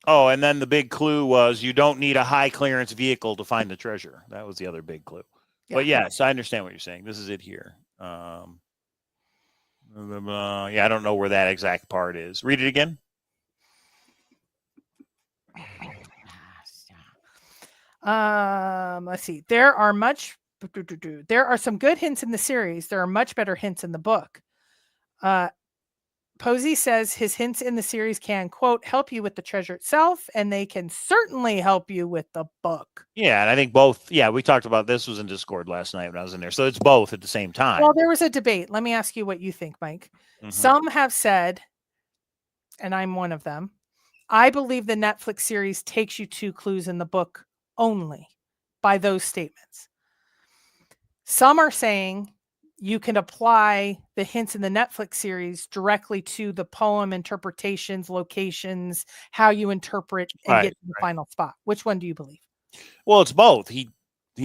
Oh, and then the big clue was you don't need a high clearance vehicle to find the treasure. That was the other big clue. Yeah. But yes, I understand what you're saying. This is it here. Yeah, I don't know where that exact part is. Read it again. Let's see. There are some good hints in the series. There are much better hints in the book. Posey says his hints in the series can, quote, help you with the treasure itself, and they can certainly help you with the book. Yeah, and I think both. Yeah, we talked about this was in Discord last night when I was in there. So it's both at the same time. Well, there was a debate. Let me ask you what you think, Mike. Mm-hmm. Some have said, and I'm one of them, I believe the Netflix series takes you to clues in the book only by those statements. Some are saying you can apply the hints in the Netflix series directly to the poem interpretations, locations, how you interpret and get to the final spot. Which one do you believe? Well, it's both. He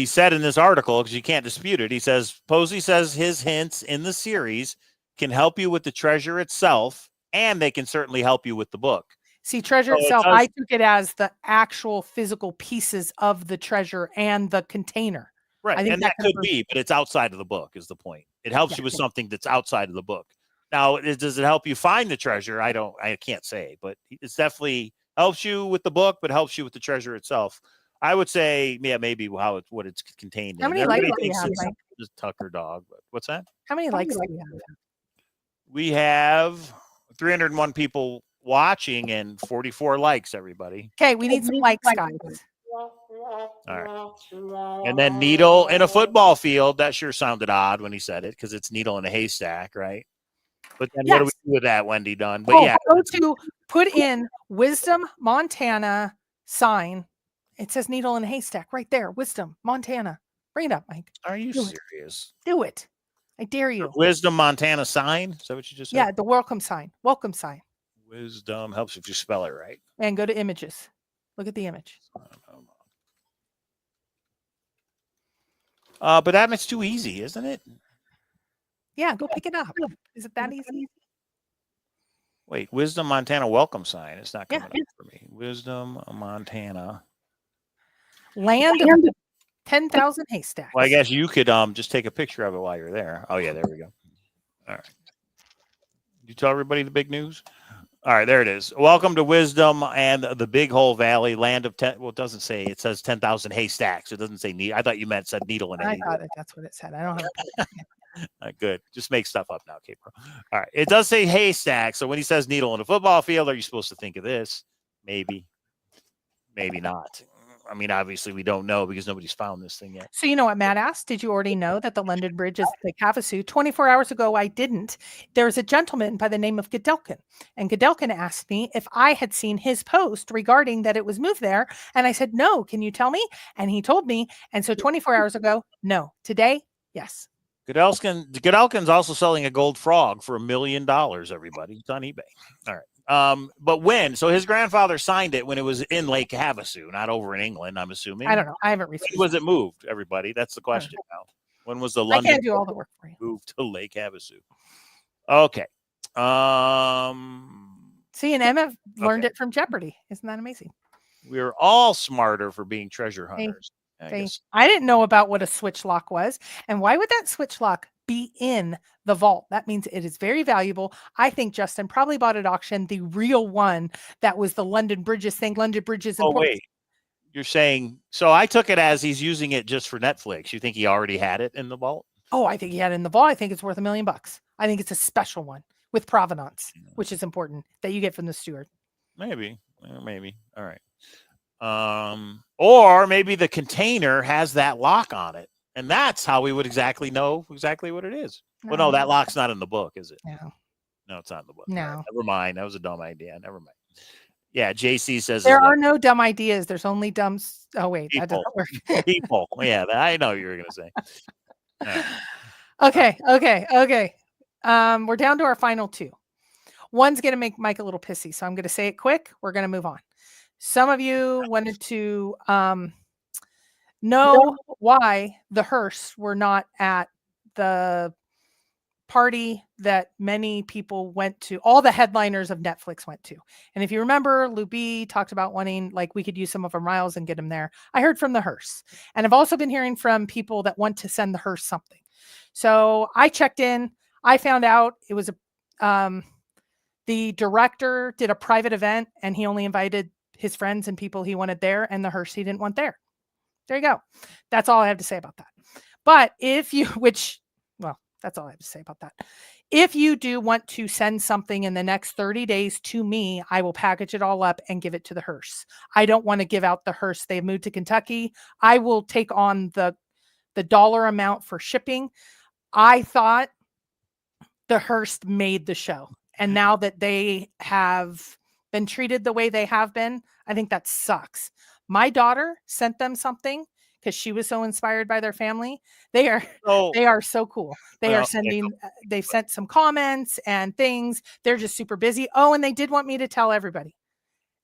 said in this article, because you can't dispute it, he says, Posey says his hints in the series can help you with the treasure itself, and they can certainly help you with the book. See, treasure itself, I took it as the actual physical pieces of the treasure and the container. Right, and that could be, but it's outside of the book is the point. It helps you with something that's outside of the book. Now, does it help you find the treasure? I can't say, but it's definitely helps you with the book, but helps you with the treasure itself. I would say, yeah, maybe what it's contained in. How many likes do we have, Mike? Just Tucker dog, but what's that? How many likes do we have? We have 301 people watching and 44 likes, everybody. Okay, we need some likes, guys. All right. And then needle in a football field. That sure sounded odd when he said it because it's needle in a haystack, right? But then what do we do with that, Wendy Dunn? But yeah. Go to put in Wisdom, Montana sign. It says needle in a haystack right there. Wisdom, Montana. Bring it up, Mike. Are you serious? Do it. I dare you. Wisdom, Montana sign? Is that what you just said? Yeah, the welcome sign. Welcome sign. Wisdom helps if you spell it right. And go to images. Look at the image. But that's too easy, isn't it? Yeah, go pick it up. Is it that easy? Wait, Wisdom, Montana welcome sign. It's not coming up for me. Wisdom, Montana. Land of 10,000 haystacks. Well, I guess you could just take a picture of it while you're there. Oh, yeah, there we go. All right. Did you tell everybody the big news? All right, there it is. Welcome to Wisdom and the Big Hole Valley, land of 10. Well, it doesn't say. It says 10,000 haystacks. It doesn't say needle. I thought you meant said needle in it. I thought that's what it said. I don't have. Good. Just make stuff up now, K-Pro. All right. It does say haystack. So when he says needle in a football field, are you supposed to think of this? Maybe. Maybe not. I mean, obviously we don't know because nobody's found this thing yet. So you know what Matt asked? Did you already know that the London Bridge is Lake Havasu? 24 hours ago, I didn't. There's a gentleman by the name of Gedelkin, and Gedelkin asked me if I had seen his post regarding that it was moved there, and I said, no, can you tell me? And he told me, and so 24 hours ago, no. Today, yes. Gedelkin's also selling a gold frog for $1 million, everybody. It's on eBay. All right. But when? So his grandfather signed it when it was in Lake Havasu, not over in England, I'm assuming. I don't know. I haven't researched. When was it moved, everybody? That's the question now. When was the I London can't do all the work for you. moved to Lake Havasu? Okay. See, and Emma learned it from Jeopardy. Isn't that amazing? We're all smarter for being treasure hunters. I didn't know about what a switch lock was. And why would that switch lock be in the vault? That means it is very valuable. I think Justin probably bought at auction the real one that was the London Bridges thing. London Bridges. Oh, wait. You're saying, so I took it as he's using it just for Netflix. You think he already had it in the vault? Oh, I think he had it in the vault. I think it's worth $1 million. I think it's a special one with provenance, which is important that you get from the steward. Maybe. All right. Or maybe the container has that lock on it, and that's how we would know exactly what it is. No. Well, no, that lock's not in the book, is it? No, it's not in the book. No, right, never mind. That was a dumb idea. Never mind. Yeah, JC says there are no dumb ideas. There's only dumb. Oh wait, people. that doesn't work. People. Yeah, I know you were gonna say. Right. Okay. We're down to our final two. One's gonna make Mike a little pissy, so I'm gonna say it quick. We're gonna move on. Some of you wanted to know why the Hursts were not at the party that many people went to, all the headliners of Netflix went to. And if you remember, Lou B talked about wanting, like, we could use some of our miles and get them there. I heard from the Hursts. And I've also been hearing from people that want to send the Hurst something. So I checked in. I found out it was the director did a private event and he only invited his friends and people he wanted there, and the Hurst he didn't want there. There you go. That's all I have to say about that. But if you, that's all I have to say about that. If you do want to send something in the next 30 days to me, I will package it all up and give it to the Hurst. I don't want to give out the Hurst. They've moved to Kentucky. I will take on the dollar amount for shipping. I thought the Hurst made the show. And now that they have been treated the way they have been, I think that sucks. My daughter sent them something because she was so inspired by their family. They are so cool. They've sent some comments and things. They're just super busy. Oh, and they did want me to tell everybody.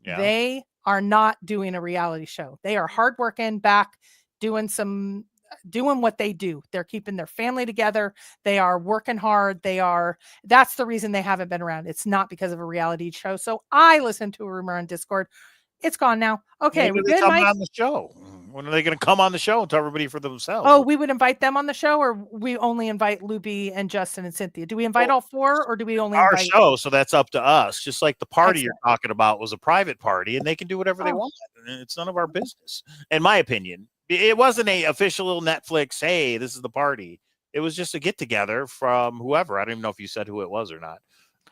Yeah. They are not doing a reality show. They are hardworking, back doing what they do. They're keeping their family together. They are working hard. That's the reason they haven't been around. It's not because of a reality show. So I listened to a rumor on Discord. It's gone now. Okay. Maybe they're coming on the show. When are they going to come on the show and tell everybody for themselves? Oh, we would invite them on the show, or we only invite Luby and Justin and Cynthia? Do we invite all four, or do we only our invite show? So that's up to us. Just like the party you're talking about was a private party, and they can do whatever they want. It's none of our business, in my opinion. It wasn't a official little Netflix, hey, this is the party. It was just a get together from whoever. I don't even know if you said who it was or not.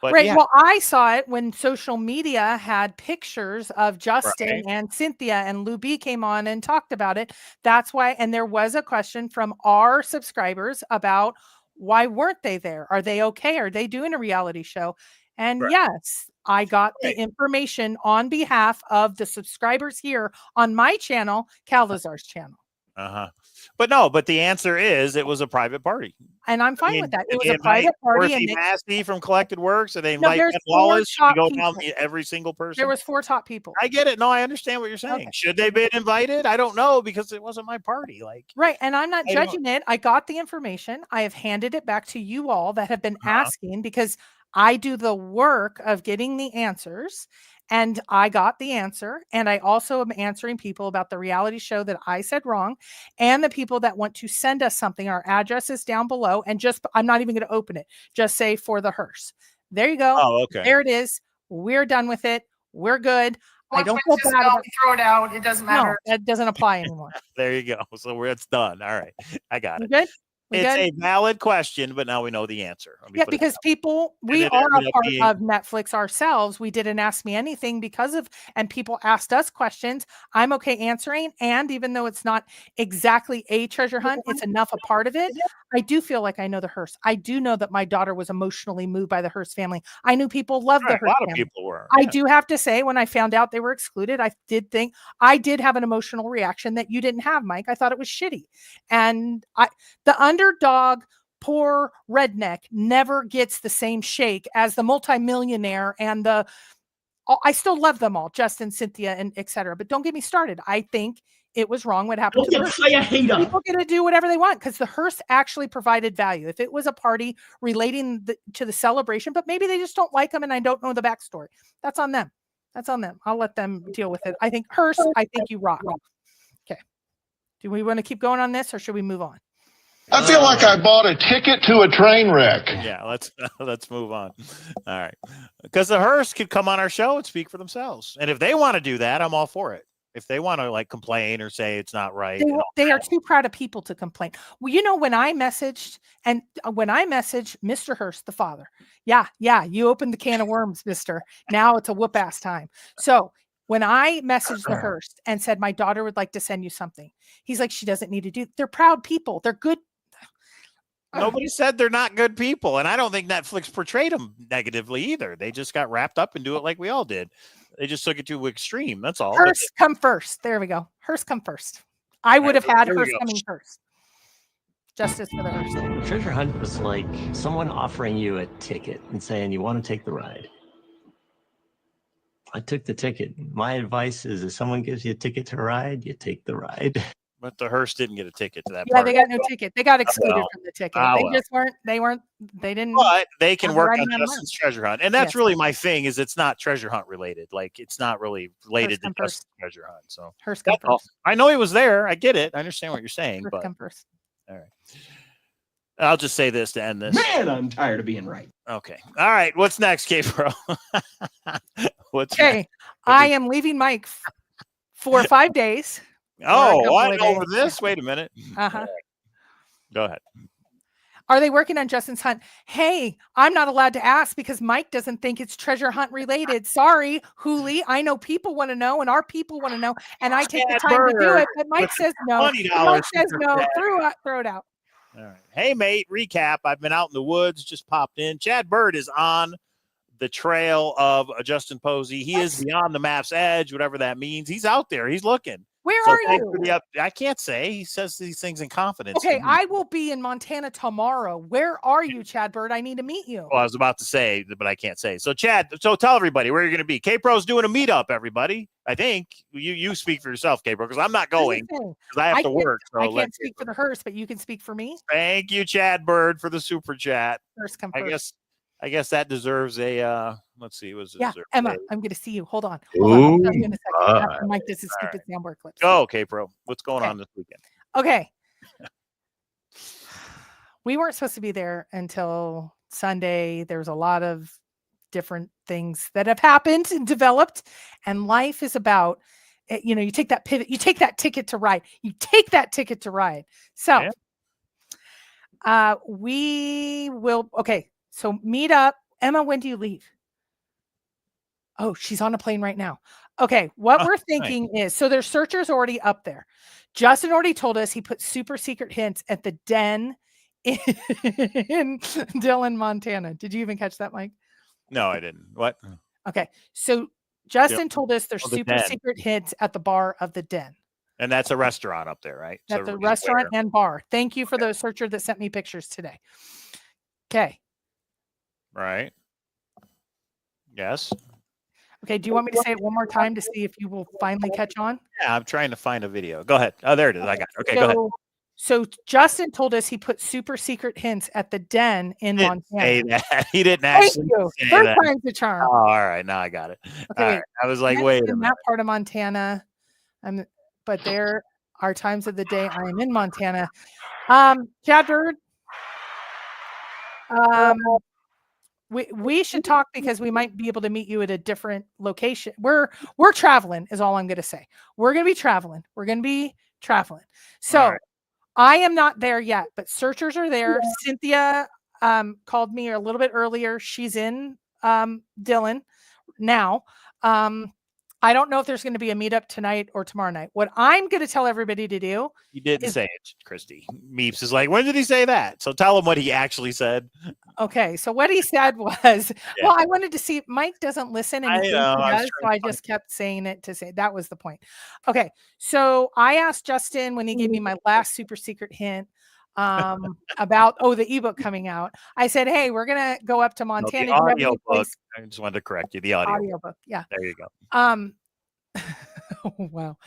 But right. Yeah. Well, I saw it when social media had pictures of Justin and Cynthia, and Lou B came on and talked about it. That's why. And there was a question from our subscribers about why weren't they there? Are they okay? Are they doing a reality show? And yes, I got the information on behalf of the subscribers here on my channel, Cowlazars channel. But the answer is it was a private party. And I'm fine with that. It was a private party. And Massey from Collected Works, and they invite Ben Wallace to go down every single person. There was 4 top people. I get it. No, I understand what you're saying. Okay. Should they have been invited? I don't know, because it wasn't my party. Right. And I'm not judging it. I got the information. I have handed it back to you all that have been asking, because I do the work of getting the answers. And I got the answer. And I also am answering people about the reality show that I said wrong, and the people that want to send us something. Our address is down below, and I'm not even going to open it. Just say for the Hurst. There you go. Oh, okay. There it is. We're done with it. We're good. I don't feel bad about it. Throw it out. It doesn't matter. No, that doesn't apply anymore. There you go. So it's done. All right. I got it. Good? It's a valid question, but now we know the answer. Yeah, because people, we are a part of Netflix ourselves. We didn't ask me anything and people asked us questions. I'm okay answering. And even though it's not exactly a treasure hunt, it's enough a part of it. I do feel like I know the Hurst. I do know that my daughter was emotionally moved by the Hurst family. I knew people loved the Hurst family. A lot of people were. I do have to say, when I found out they were excluded, I did have an emotional reaction that you didn't have, Mike. I thought it was shitty. And the underdog, poor redneck never gets the same shake as the multimillionaire and I still love them all, Justin, Cynthia, and etc. But don't get me started. I think it was wrong what happened to them. People get to do whatever they want because the Hearst actually provided value. If it was a party relating to the celebration, but maybe they just don't like them and I don't know the backstory. That's on them. I'll let them deal with it. I think Hearst, I think you rock. Okay. Do we want to keep going on this or should we move on? I feel like I bought a ticket to a train wreck. Yeah, let's move on. All right. Because the Hearst could come on our show and speak for themselves. And if they want to do that, I'm all for it. If they want to like complain or say it's not right. They are too proud of people to complain. Well, when I messaged Mr. Hurst, the father, yeah, you opened the can of worms, mister. Now it's a whoop ass time. So when I messaged the Hearst and said, my daughter would like to send you something, he's like, she doesn't need to do. They're proud people. They're good. Nobody said they're not good people. And I don't think Netflix portrayed them negatively either. They just got wrapped up and do it like we all did. They just took it to extreme. That's all. Hearst come first. There we go. Hearst come first. I would have had Hearst coming first. Justice for the Hearst. Treasure hunt was like someone offering you a ticket and saying, you want to take the ride. I took the ticket. My advice is if someone gives you a ticket to ride, you take the ride. But the Hearst didn't get a ticket to that. Yeah, they got no ticket. They got excluded from the ticket. They didn't. But they can work on Justin's treasure hunt. And that's really my thing is it's not treasure hunt related. Like it's not really related to Justin's treasure hunt. So Hearst come first. I know he was there. I get it. I understand what you're saying. Hearst come first. All right. I'll just say this to end this. Man, I'm tired of being right. Okay. All right. What's next, K-Pro? Okay. I am leaving Mike for 5 days. Oh, I know over this. Wait a minute. Uh-huh. Go ahead. Are they working on Justin's hunt? Hey, I'm not allowed to ask because Mike doesn't think it's treasure hunt related. Sorry, Hooli. I know people want to know and our people want to know. And I take the time to do it. But Mike says no. Mike says no. Throw it out. All right. Hey, mate, recap. I've been out in the woods, just popped in. Chad Bird is on the trail of Justin Posey. He is beyond the map's edge, whatever that means. He's out there. He's looking. Where are you? I can't say. He says these things in confidence. Okay, I will be in Montana tomorrow. Where are you, Chad Bird? I need to meet you. Well, I was about to say, but I can't say. So, Chad, tell everybody where you're going to be. K-Pro's doing a meetup, everybody. I think. You speak for yourself, K-Pro, because I'm not going because I have to work. So I can't speak for the Hearst, but you can speak for me. Thank you, Chad Bird, for the super chat. First come first. I guess that deserves a let's see, Emma, I'm gonna see you. Hold on. I'll tell you in a second. After Mike does his stupid soundboard clips. Go, K-Pro. What's going on this weekend? Okay. We weren't supposed to be there until Sunday. There's a lot of different things that have happened and developed, and life is about you take that pivot, you take that ticket to ride. So we will so meet up. Emma, when do you leave? Oh, she's on a plane right now. Okay, what we're thinking is, so there's searchers already up there. Justin already told us he put super secret hints at the den in Dillon, Montana. Did you even catch that, Mike? No, I didn't. What? Okay, so Justin told us there's super secret hints at the bar of the Den. And that's a restaurant up there, right? That's a restaurant and bar. Thank you for the searcher that sent me pictures today. Okay. Right. Yes. Okay. Do you want me to say it one more time to see if you will finally catch on? Yeah, I'm trying to find a video. Go ahead. Oh, there it is. I got it. Okay, go ahead. So Justin told us he put super secret hints at the Den in Montana. Say that. He didn't actually. Thank you. Third time's the charm. Oh, all right. Now I got it. Okay. Right. I was like, wait a minute. That part of Montana. But there are times of the day I am in Montana. Chad Bird. We should talk because we might be able to meet you at a different location. We're traveling is all I'm going to say. We're going to be traveling. So I am not there yet, but searchers are there. Cynthia called me a little bit earlier. She's in Dillon now. I don't know if there's going to be a meetup tonight or tomorrow night. What I'm going to tell everybody to do. He didn't say it, Christy. Meeps is like, when did he say that? So tell him what he actually said. Okay, so what he said was, well, I wanted to see. Mike doesn't listen, and he thinks he does, so I just kept saying it to say that was the point. Okay, so I asked Justin when he gave me my last super secret hint about the ebook coming out. I said, hey, we're gonna go up to Montana. The audio book. I just wanted to correct you. The audio book. Yeah. There you go. Wow.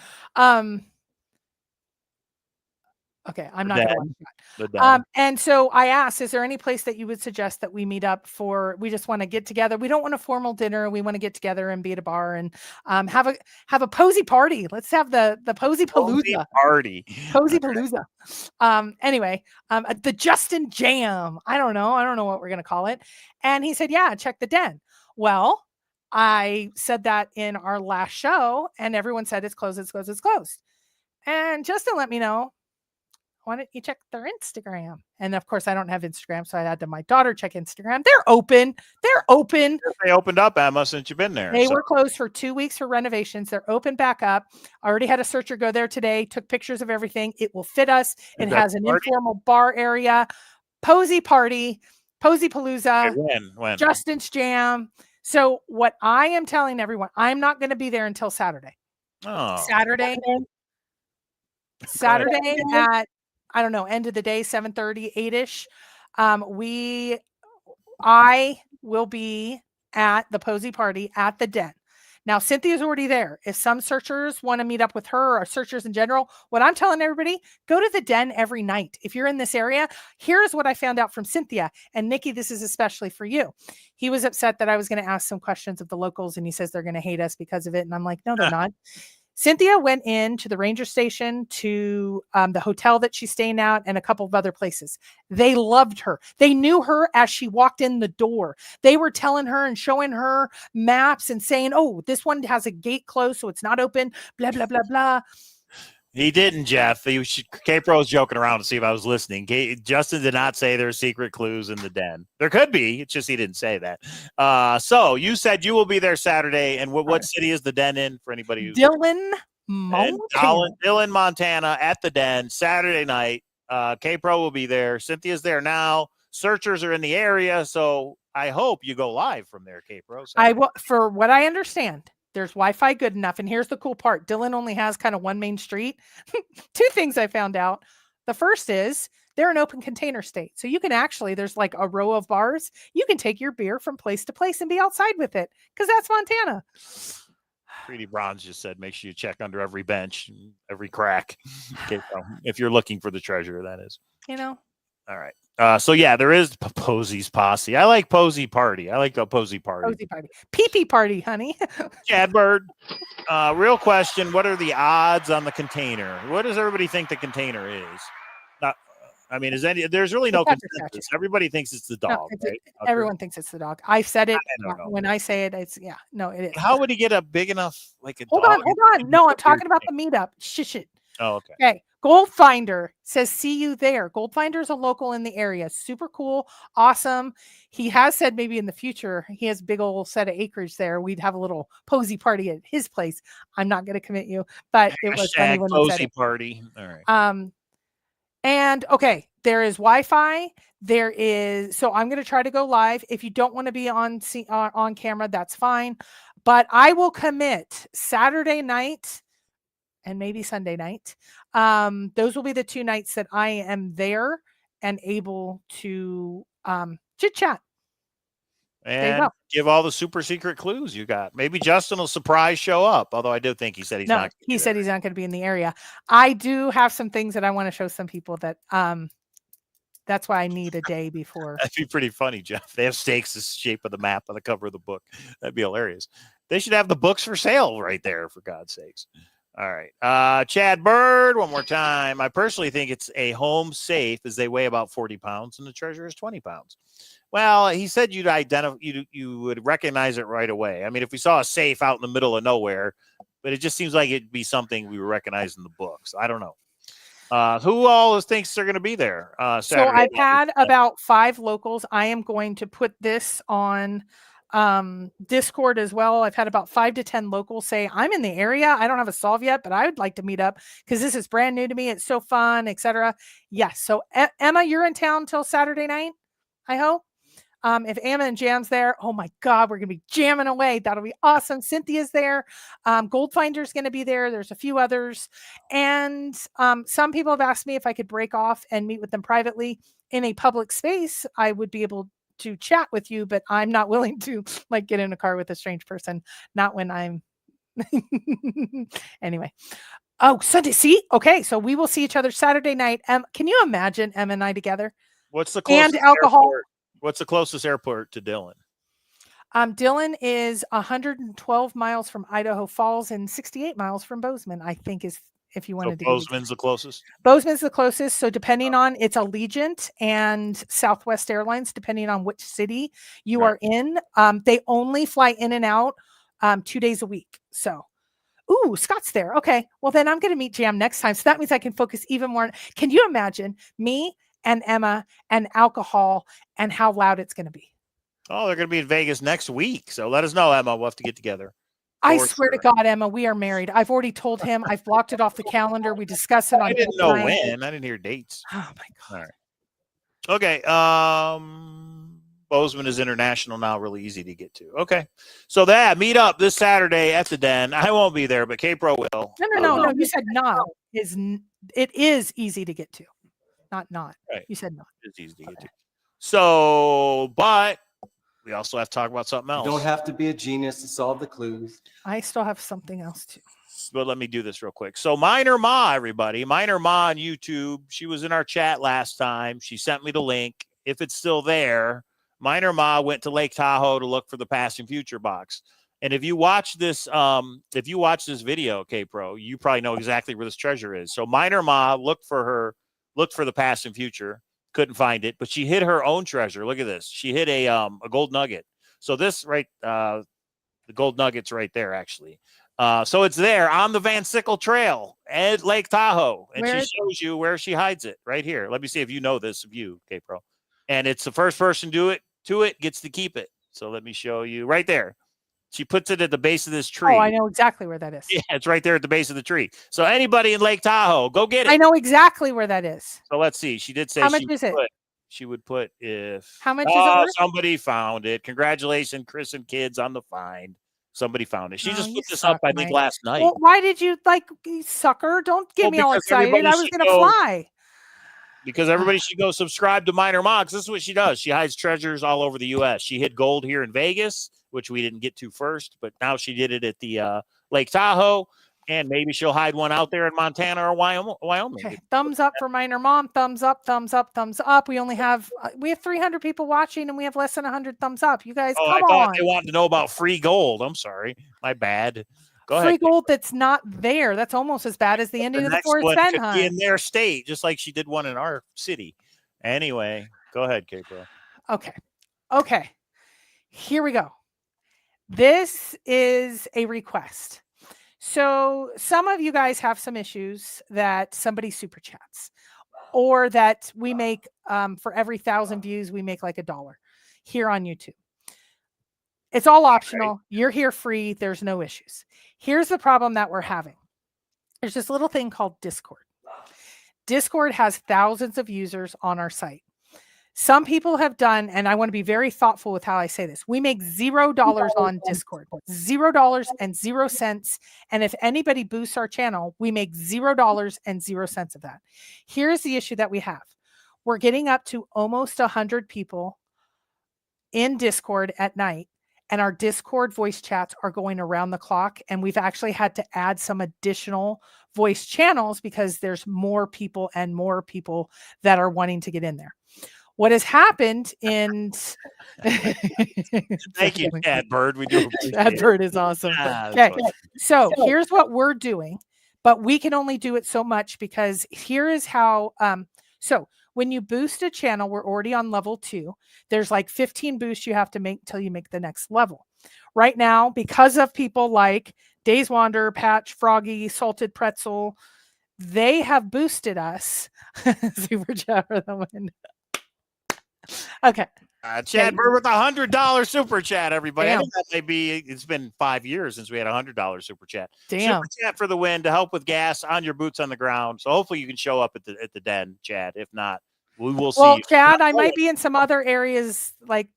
Okay, I'm not going to. And so I asked, is there any place that you would suggest that we meet up for? We just want to get together. We don't want a formal dinner. We want to get together and be at a bar and have a posy party. Let's have the posy palooza party. Posy palooza. Anyway, the Justin Jam. I don't know what we're gonna call it. And he said, yeah, check the den. Well, I said that in our last show, and everyone said it's closed. And Justin let me know, why don't you check their Instagram? And of course, I don't have Instagram, so I had to my daughter check Instagram. They're open. They opened up, Emma, since you've been there. They were closed for 2 weeks for renovations. They're open back up. I already had a searcher go there today, took pictures of everything. It will fit us. It has an informal bar area, posy party, posy palooza, when? Justin's Jam. So what I am telling everyone, I'm not going to be there until Saturday. Oh. Saturday at, I don't know, end of the day, 7:30, 8-ish. I will be at the posy party at the den. Now, Cynthia's already there. If some searchers want to meet up with her or searchers in general, what I'm telling everybody, go to the den every night. If you're in this area, here's what I found out from Cynthia. And Nikki, this is especially for you. He was upset that I was going to ask some questions of the locals, and he says they're going to hate us because of it. And I'm like, no, they're not. Cynthia went into the ranger station, to the hotel that she's staying at, and a couple of other places. They loved her. They knew her as she walked in the door. They were telling her and showing her maps and saying, oh, this one has a gate closed, so it's not open, blah, blah, blah, blah. He didn't, Jeff. K-Pro was joking around to see if I was listening. Justin did not say there's secret clues in the den. There could be. It's just he didn't say that. So you said you will be there Saturday. And what city is the den in for anybody who's Dillon, Montana. Dillon, Montana at the den Saturday night. K-Pro will be there. Cynthia's there now. Searchers are in the area. So I hope you go live from there, K-Pro. I will, for what I understand. There's Wi-Fi good enough. And here's the cool part. Dillon only has kind of one main street. Two things I found out. The first is they're an open container state. So you can actually, there's like a row of bars. You can take your beer from place to place and be outside with it, because that's Montana. 3D Bronze just said, make sure you check under every bench, every crack. Okay, if you're looking for the treasure, that is. All right. So yeah, there is Posy's posse. I like Posy party. I like the Posy party. Posy party. Pee-pee party, honey. Chad Bird. Real question. What are the odds on the container? What does everybody think the container is? There's really no consensus. Everybody thinks it's the dog, no, right? Everyone thinks it's the dog. I said it. When I say it, it is. How would he get a big enough, like a hold dog? Hold on. No, I'm talking about the meetup. Shh. Oh, okay. Okay. Goldfinder says, see you there. Goldfinder's a local in the area. Super cool. Awesome. He has said maybe in the future, he has a big old set of acreage there. We'd have a little posy party at his place. I'm not going to commit you, but it was funny when he said it. Party. All right. And okay, there is Wi-Fi. So I'm going to try to go live. If you don't want to be on camera, that's fine. But I will commit Saturday night and maybe Sunday night. Those will be the 2 nights that I am there and able to chit chat. And give all the super secret clues you got. Maybe Justin will surprise show up. Although I do think he said he's not. He said he's not going to be in the area. I do have some things that I want to show some people that that's why I need a day before. That'd be pretty funny, Jeff. They have stakes the shape of the map on the cover of the book. That'd be hilarious. They should have the books for sale right there, for God's sakes. All right. Chad Bird, one more time. I personally think it's a home safe, as they weigh about 40 pounds and the treasure is 20 pounds. Well, he said you'd identify, you would recognize it right away. I mean, if we saw a safe out in the middle of nowhere, but it just seems like it'd be something we would recognize in the books. I don't know. Who all thinks they're going to be there? So Saturday I've night? had about 5 locals. I am going to put this on Discord as well. I've had about 5 to 10 locals say, I'm in the area. I don't have a solve yet, but I would like to meet up because this is brand new to me. It's so fun, etc. Yes. So Emma, you're in town till Saturday night, I hope. If Emma and Jam's there, oh my God, we're going to be jamming away. That'll be awesome. Cynthia's there. Goldfinder's going to be there. There's a few others. And some people have asked me if I could break off and meet with them privately in a public space. I would be able to chat with you, but I'm not willing to like get in a car with a strange person. Not when I'm anyway. Oh, Sunday. See? Okay. So we will see each other Saturday night. Can you imagine Emma and I together? What's the closest And alcohol. airport? What's the closest airport to Dillon? Dillon is 112 miles from Idaho Falls and 68 miles from Bozeman, I think, is if you wanted to. Bozeman's the closest? Bozeman's the closest. So depending on, it's Allegiant and Southwest Airlines, depending on which city you are in. They only fly in and out 2 days a week. So, ooh, Scott's there. Okay. Well, then I'm going to meet Jam next time. So that means I can focus even more. Can you imagine me and Emma and alcohol and how loud it's going to be? Oh, they're going to be in Vegas next week. So let us know, Emma. We'll have to get together. I swear to God, Emma, we are married. I've already told him. I've blocked it off the calendar. We discussed it on. I didn't know when. I didn't hear dates. Oh my God. All right. Okay. Bozeman is international now, really easy to get to. Okay. So that meet up this Saturday at the Den. I won't be there, but K-Pro will. No. You said not. It is easy to get to. Not. Right. You said not. It's easy to get to. So, but we also have to talk about something else. You don't have to be a genius to solve the clues. I still have something else too. But let me do this real quick. So Minor Ma, everybody. Minor Ma on YouTube. She was in our chat last time. She sent me the link. If it's still there, Minor Ma went to Lake Tahoe to look for the past and future box. And if you watch this, video, K-Pro, you probably know exactly where this treasure is. So Minor Ma looked for the past and future, couldn't find it, but she hid her own treasure. Look at this. She hid a gold nugget. So this the gold nugget's right there, actually. So it's there on the Van Sickle Trail at Lake Tahoe. And she shows you where she hides it right here. Let me see if you know this, K-Pro. And it's the first person to it gets to keep it. So let me show you right there. She puts it at the base of this tree. Oh, I know exactly where that is. Yeah, it's right there at the base of the tree. So anybody in Lake Tahoe, go get it. I know exactly where that is. So let's see. She did say how much is it? She would put if. How much is it? Somebody found it. Congratulations, Chris and kids, on the find. Somebody found it. She just put this up, I think, last night. Well, why did you you sucker? Don't get me all excited. I was going to fly. Because everybody should go subscribe to Minor Ma, because this is what she does. She hides treasures all over the U.S. She hid gold here in Vegas, which we didn't get to first, but now she did it at the Lake Tahoe, and maybe she'll hide one out there in Montana or Wyoming. Okay. Thumbs up for Minor Mom. Thumbs up, thumbs up, thumbs up. We have 300 people watching, and we have less than 100 thumbs up. You guys, come on. I thought they wanted to know about free gold. I'm sorry. My bad. Go ahead. Free gold that's not there. That's almost as bad as the ending of the Forrest Fenn hunt. In their state, just like she did one in our city. Anyway, go ahead, K-Pro. Okay. Here we go. This is a request. So some of you guys have some issues that somebody super chats, or that we make for every 1,000 views, we make like $1 here on YouTube. It's all optional. You're here free. There's no issues. Here's the problem that we're having. There's this little thing called Discord. Discord has thousands of users on our site. Some people have done, and I want to be very thoughtful with how I say this. We make $0 on Discord, $0 and 0 cents. And if anybody boosts our channel, we make $0 and 0 cents of that. Here's the issue that we have. We're getting up to almost 100 people in Discord at night. And our Discord voice chats are going around the clock. And we've actually had to add some additional voice channels because there's more people and more people that are wanting to get in there. What has happened in... Thank you, Chad Bird. We do appreciate Chad Bird is awesome. Okay, so here's what we're doing, but we can only do it so much because here is how... So when you boost a channel, we're already on level 2. There's like 15 boosts you have to make till you make the next level. Right now, because of people like Days Wander, Patch, Froggy, Salted Pretzel, They have boosted us. Super chat for the win. Okay. Chad Bird with $100 super chat, everybody. I Damn. think that may be, it's been 5 years since we had $100 super chat. Damn. Super chat for the win to help with gas on your boots on the ground. So hopefully you can show up at the den, Chad. If not, we will see Well, you. Chad, I might be in some other areas. Like,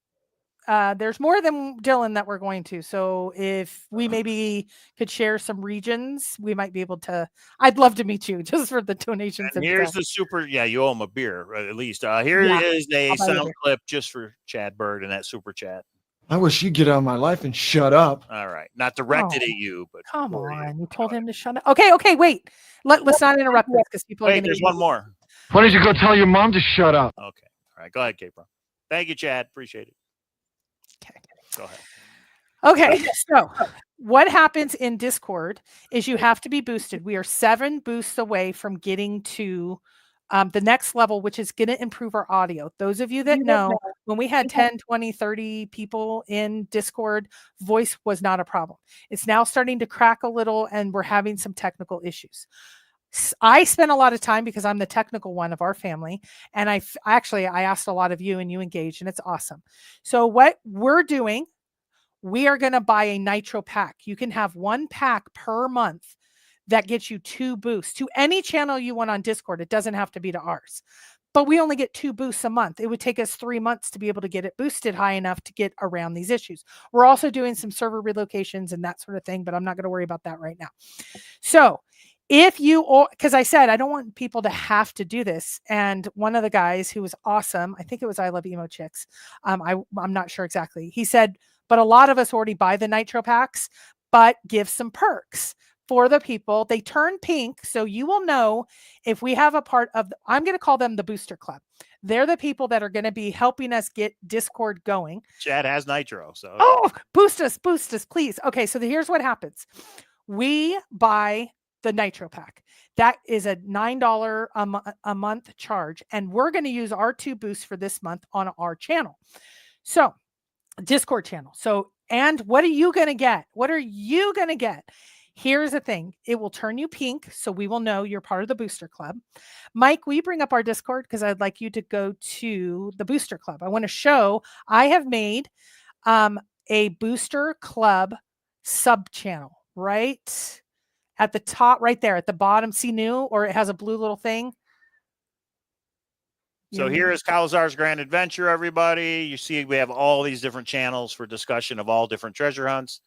there's more than Dillon that we're going to. So if we maybe could share some regions, we might be able to. I'd love to meet you just for the donations. And here's the super. Yeah, you owe him a beer at least. Here is a I'll buy you a sound beer. clip just for Chad Bird in that super chat. I wish you'd get out of my life and shut up. All right, not directed Oh, at you, but Come for on, you. you told him to shut up. Okay, wait. Let's not interrupt this because people are Wait, going there's one more. Why don't you go tell your mom to shut up? Okay, all right, go ahead, Capron. Thank you, Chad. Appreciate it. Okay. Go ahead. Okay, so what happens in Discord is you have to be boosted. We are 7 boosts away from getting to the next level, which is going to improve our audio. Those of you that know, when we had 10, 20, 30 people in Discord, voice was not a problem. It's now starting to crack a little, and we're having some technical issues. I spent a lot of time because I'm the technical one of our family. And I asked a lot of you and you engaged, and it's awesome. So what we're doing, we are going to buy a nitro pack. You can have 1 pack per month that gets you 2 boosts to any channel you want on Discord. It doesn't have to be to ours, but we only get 2 boosts a month. It would take us 3 months to be able to get it boosted high enough to get around these issues. We're also doing some server relocations and that sort of thing, but I'm not going to worry about that right now. So if you, because I said, I don't want people to have to do this. And one of the guys who was awesome, I think it was I Love Emo Chicks. I'm not sure exactly. He said, but a lot of us already buy the nitro packs, but give some perks for the people. They turn pink. So you will know if we have a part of, I'm going to call them the booster club. They're the people that are going to be helping us get Discord going. Chad has nitro. So boost us, please. Okay. So here's what happens. We buy the nitro pack. That is a $9 a month charge. And we're going to use our 2 boosts for this month on our channel. So Discord channel. So, and what are you going to get? What are you going to get? Here's the thing. It will turn you pink. So we will know you're part of the booster club. Mike, will you bring up our Discord? Because I'd like you to go to the booster club. I want to show, I have made a booster club sub channel right at the top, right there at the bottom. See new, or it has a blue little thing. So here is Cowlazars Grand Adventure, everybody. You see we have all these different channels for discussion of all different treasure hunts.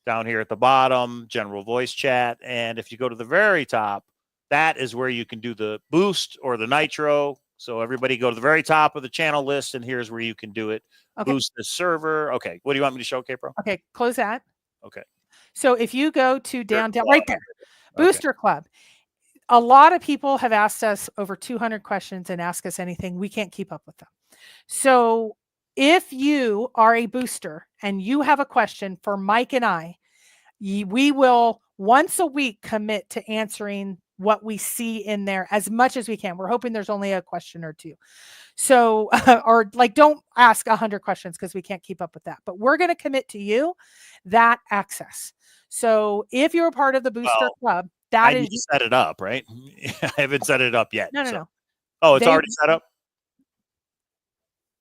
Down here at the bottom, general voice chat. And if you go to the very top, that is where you can do the boost or the nitro. So everybody go to the very top of the channel list, and here's where you can do it. Okay. Boost the server. Okay, what do you want me to show, Capro? Okay, close that. Okay. So if you go to down right there, Booster Club. A lot of people have asked us over 200 questions and ask us anything. We can't keep up with them. So if you are a booster and you have a question for Mike and I, we will once a week commit to answering what we see in there as much as we can. We're hoping there's only a question or 2. So, or like, don't ask 100 questions because we can't keep up with that. But we're going to commit to you that access. So if you're a part of the booster club, I need to set it up, right? I haven't set it up yet. No. Oh, it's already set up?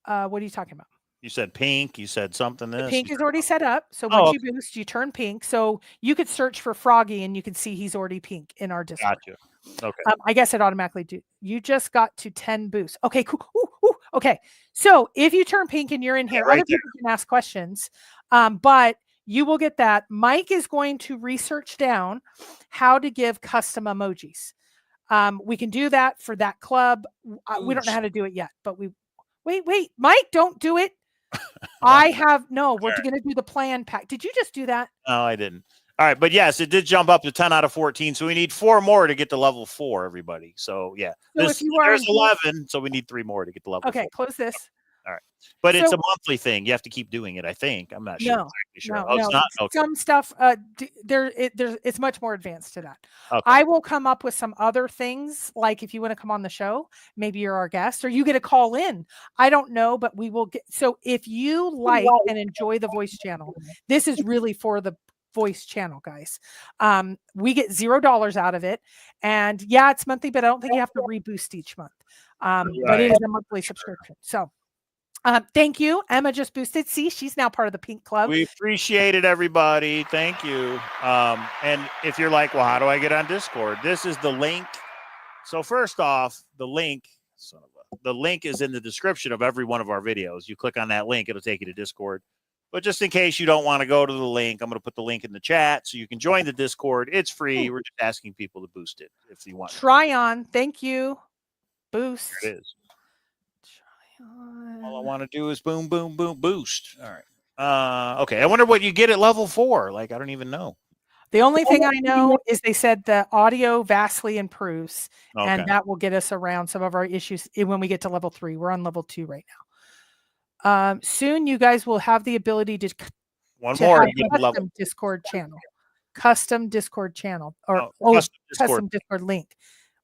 What are you talking about? You said pink. You said something. The pink is already set up. So once you boost, you turn pink. So you could search for Froggy and you can see he's already pink in our Discord. Gotcha. Okay. I guess it automatically do. You just got to 10 boosts. Okay, cool. Ooh. Okay. So if you turn pink and you're in here, other people can ask questions. But you will get that. Mike is going to research down how to give custom emojis. We can do that for that club. We don't know how to do it yet, but we wait, Mike, don't do it. We're going to do the plan pack. Did you just do that? No, I didn't. All right. But yes, it did jump up to 10 out of 14. So we need 4 more to get to level 4, everybody. So yeah, there's 11. So we need 3 more to get to level 4. Okay. Close this. All right. But it's a monthly thing. You have to keep doing it, I think. I'm not sure. No, it's not. Okay. Some stuff, it's much more advanced to that. Okay. I will come up with some other things, like if you want to come on the show, maybe you're our guest, or you get a call in. I don't know, but we will get. So if you like and enjoy the voice channel, this is really for the voice channel, guys. We get $0 out of it. And yeah, it's monthly, but I don't think you have to reboost each month. But it is a monthly subscription. So thank you. Emma just boosted. See, she's now part of the Pink Club. We appreciate it, everybody. Thank you. And if you're like, well, how do I get on Discord? This is the link. So first off, the link is in the description of every one of our videos. You click on that link, it'll take you to Discord. But just in case you don't want to go to the link, I'm going to put the link in the chat so you can join the Discord. It's free. We're just asking people to boost it if you want. Try on. Thank you. Boost. There it is. All I want to do is boom, boom, boom, boost. All right. Okay. I wonder what you get at level 4. Like, I don't even know. The only thing I know is they said the audio vastly improves, and that will get us around some of our issues when we get to level 3. We're on level 2 right now. Soon you guys will have the ability to have custom Discord channel, custom Discord link,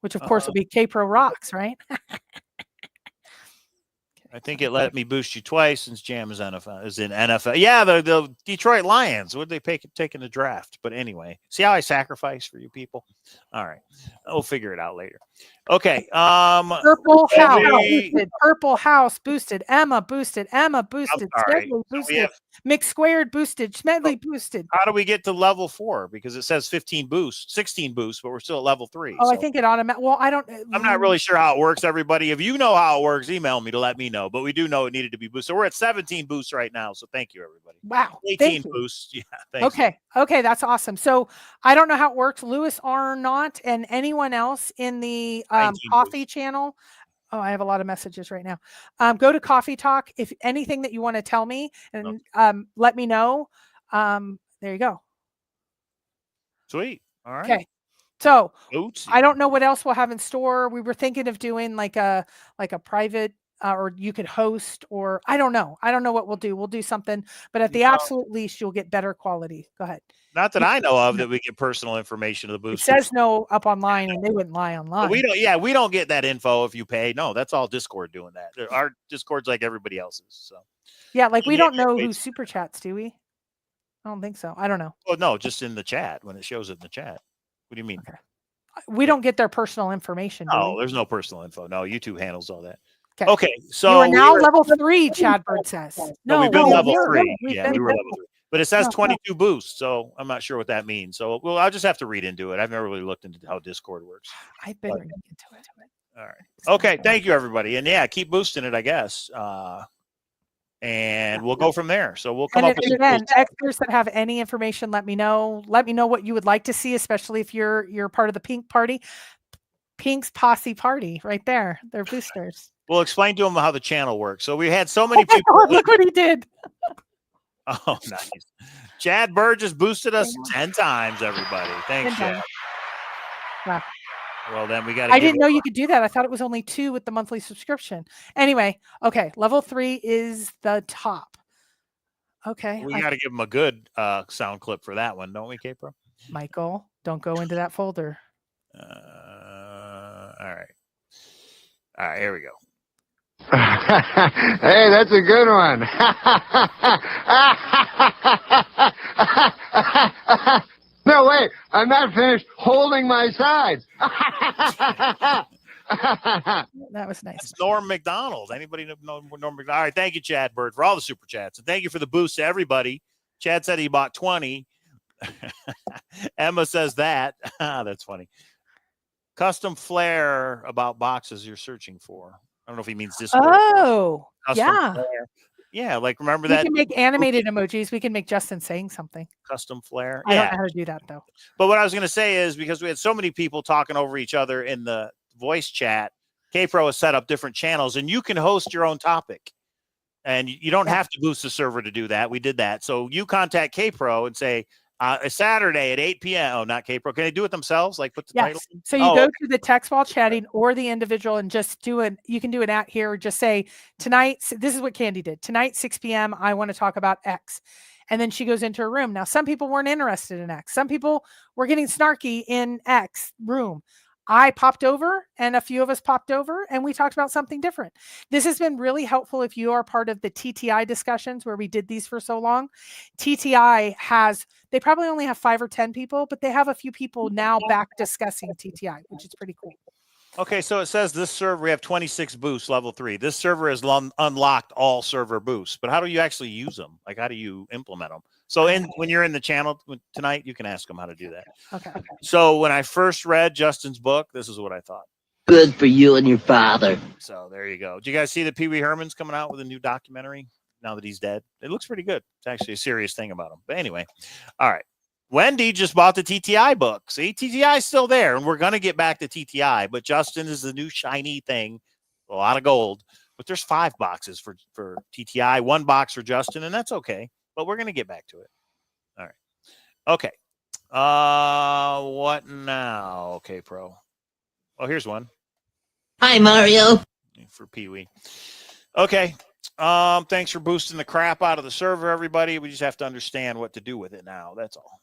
which of course will be K-Pro Rocks, right? I think it let me boost you twice since Jam is in NFL. Yeah, the Detroit Lions. Would they take in the draft? But anyway, see how I sacrifice for you people? All right. We'll figure it out later. Okay. Purple House boosted. Purple House boosted. Emma boosted. Smedley boosted. McSquared boosted. Smedley boosted. How do we get to level 4? Because it says 16 boosts, but we're still at level 3. Oh, so I think it automatically. Well, I'm not really sure how it works, everybody. If you know how it works, email me to let me know. But we do know it needed to be boosted. So we're at 17 boosts right now. So thank you, everybody. Wow. 18 boosts. Yeah. Thanks. Okay. That's awesome. So I don't know how it works. Lewis R. Not and anyone else in the coffee channel. Oh, I have a lot of messages right now. Go to Coffee Talk. If anything that you want to tell me and let me know. There you go. Sweet. All right. Okay. So Oopsie. I don't know what else we'll have in store. We were thinking of doing like a private or you could host, or I don't know. I don't know what we'll do. We'll do something, but at the absolute least, you'll get better quality. Go ahead. Not that I know of that we get personal information to the boosters. It says no up online, and they wouldn't lie online. But we don't get that info if you pay. No, that's all Discord doing that. Our Discord's like everybody else's. So yeah, like we don't know who super chats, do we? I don't think so. I don't know. Well, no, just in the chat when it shows it in the chat. What do you mean? Okay. We don't get their personal information. No, there's no personal info. No, YouTube handles all that. Okay, so you are now level 3. Chad Bird says. No, we've been level 3. Yeah, we were level 3. But it says 22 boosts, so I'm not sure what that means. So, I'll just have to read into it. I've never really looked into how Discord works. I've been reading into it. All right. Okay, thank you, everybody. And yeah, keep boosting it, I guess. And we'll go from there. So we'll come up with experts that have any information. Let me know. Let me know what you would like to see, especially if you're part of the Pink Party. Pink's Posse Party, right there. They're boosters. We'll explain to them how the channel works. So we had so many people. Look what he did. Oh, nice. Chad Burgess boosted us 10 times, everybody. Thanks, Chad. Wow. Well, then we got. I didn't know you could do that. I thought it was only 2 with the monthly subscription. Anyway, okay. Level 3 is the top. Okay. We got to give them a good sound clip for that one, don't we, K-Pro? Michael, don't go into that folder. All right. All right, here we go. Hey, that's a good one. No, wait, I'm not finished holding my sides. That was nice. It's Norm McDonald. Anybody know Norm McDonald? All right, thank you, Chad Bird, for all the super chats. And thank you for the boost to everybody. Chad said he bought 20. Emma says that. That's funny. Custom flair about boxes you're searching for. I don't know if he means Discord. Oh, yeah. Flair. Yeah, like remember we that? We can make animated emojis. We can make Justin saying something. Custom flair. I don't know how to do that, though. But what I was going to say is because we had so many people talking over each other in the voice chat, K-Pro has set up different channels, and you can host your own topic. And you don't have to boost the server to do that. We did that. So you contact K-Pro and say, a Saturday at 8 p.m. Oh, not K-Pro. Can they do it themselves? Like put the title in? So you go to the text while chatting or the individual and just do it. You can do it at here. Just say tonight. This is what Candy did tonight, 6 p.m. I want to talk about X. And then she goes into her room. Now, some people weren't interested in X. Some people were getting snarky in X room. I popped over and a few of us popped over and we talked about something different. This has been really helpful if you are part of the TTI discussions where we did these for so long. TTI they probably only have 5 or 10 people, but they have a few people now back discussing TTI, which is pretty cool. Okay, so it says this server, we have 26 boosts, level 3. This server has unlocked all server boosts, but how do you actually use them? Like, how do you implement them? So when you're in the channel tonight, you can ask them how to do that. Okay. So when I first read Justin's book, this is what I thought. Good for you and your father. So there you go. Do you guys see that Pee Wee Herman's coming out with a new documentary now that he's dead? It looks pretty good. It's actually a serious thing about him. But anyway, all right. Wendy just bought the TTI book. See, TTI is still there, and we're going to get back to TTI, but Justin is the new shiny thing, a lot of gold. But there's 5 boxes for TTI, 1 box for Justin, and that's okay. But we're going to get back to it. All right. Okay. What now? Okay, Pro. Oh, here's one. Hi, Mario. For Pee Wee. Okay. Thanks for boosting the crap out of the server, everybody. We just have to understand what to do with it now. That's all.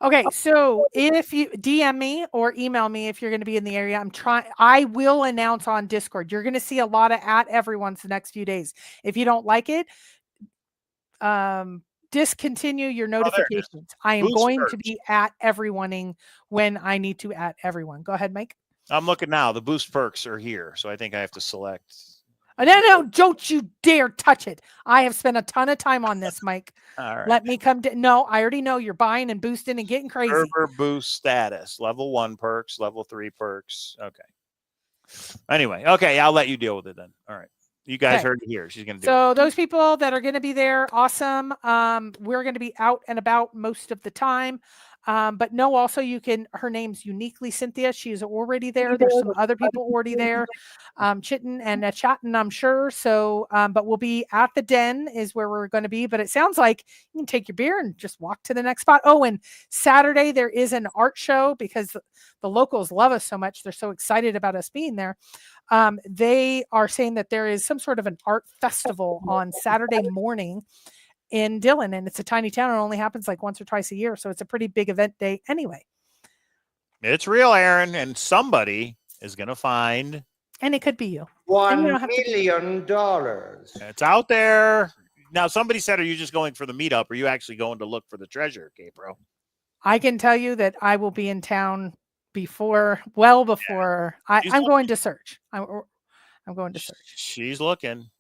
Okay, so if you DM me or email me if you're going to be in the area, I will announce on Discord. You're going to see a lot of at everyone's the next few days. If you don't like it, discontinue your notifications. I am going to be at everyoneing when I need to at everyone. Go ahead, Mike. I'm looking now. The boost perks are here, so I think I have to select. No, don't you dare touch it. I have spent a ton of time on this, Mike. All right. Let me come to. No, I already know you're buying and boosting and getting crazy. Server boost status, level 1 perks, level 3 perks. Okay. Anyway, okay, I'll let you deal with it then. All right. You guys heard it here. She's going to do it. So those people that are going to be there, awesome. We're going to be out and about most of the time. But no, also her name's uniquely Cynthia. She is already there. There's some other people already there, chitting and chatting, I'm sure. So, but we'll be at the den is where we're going to be. But it sounds like you can take your beer and just walk to the next spot. Oh, and Saturday there is an art show because the locals love us so much. They're so excited about us being there. They are saying that there is some sort of an art festival on Saturday morning in Dillon, and it's a tiny town. It only happens like once or twice a year, so it's a pretty big event day anyway. It's real, Aaron, and somebody is going to find. And it could be you. $1 million. It's out there. Now, somebody said, are you just going for the meetup? Or are you actually going to look for the treasure, K-Pro? I can tell you that I will be in town before. I'm going to search. I'm going to search. She's looking.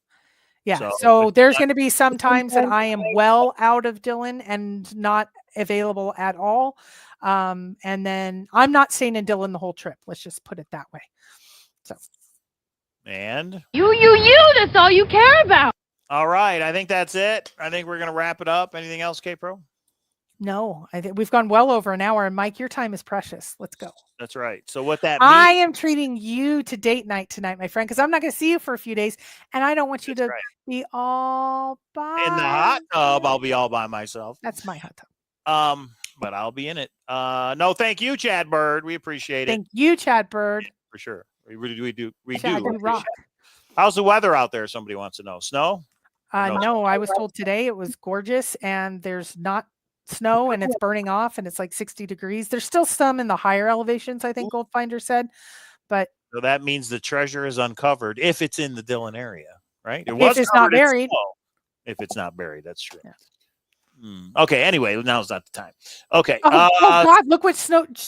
Yeah. So there's going to be some times that I am well out of Dillon and not available at all. And then I'm not staying in Dillon the whole trip. Let's just put it that way. So. And you, that's all you care about. All right. I think that's it. I think we're going to wrap it up. Anything else, K-Pro? No, I think we've gone well over an hour, and Mike, your time is precious. Let's go. That's right. So what that means, I am treating you to date night tonight, my friend, because I'm not going to see you for a few days, and I don't want you to be all by in the hot tub. I'll be all by myself. That's my hot tub. But I'll be in it. No, thank you, Chad Bird. We appreciate it. Thank you, Chad Bird. For sure. We do. Chad, you rock. How's the weather out there? Somebody wants to know. Snow? No, I was told today it was gorgeous, and there's not snow, and it's burning off, and it's like 60 degrees. There's still some in the higher elevations, I think Goldfinder said, but so that means the treasure is uncovered if it's in the Dillon area, right? If it's not buried. If it's not buried, that's true. Yeah. Okay. Anyway, now's not the time. Okay. Oh God! Look what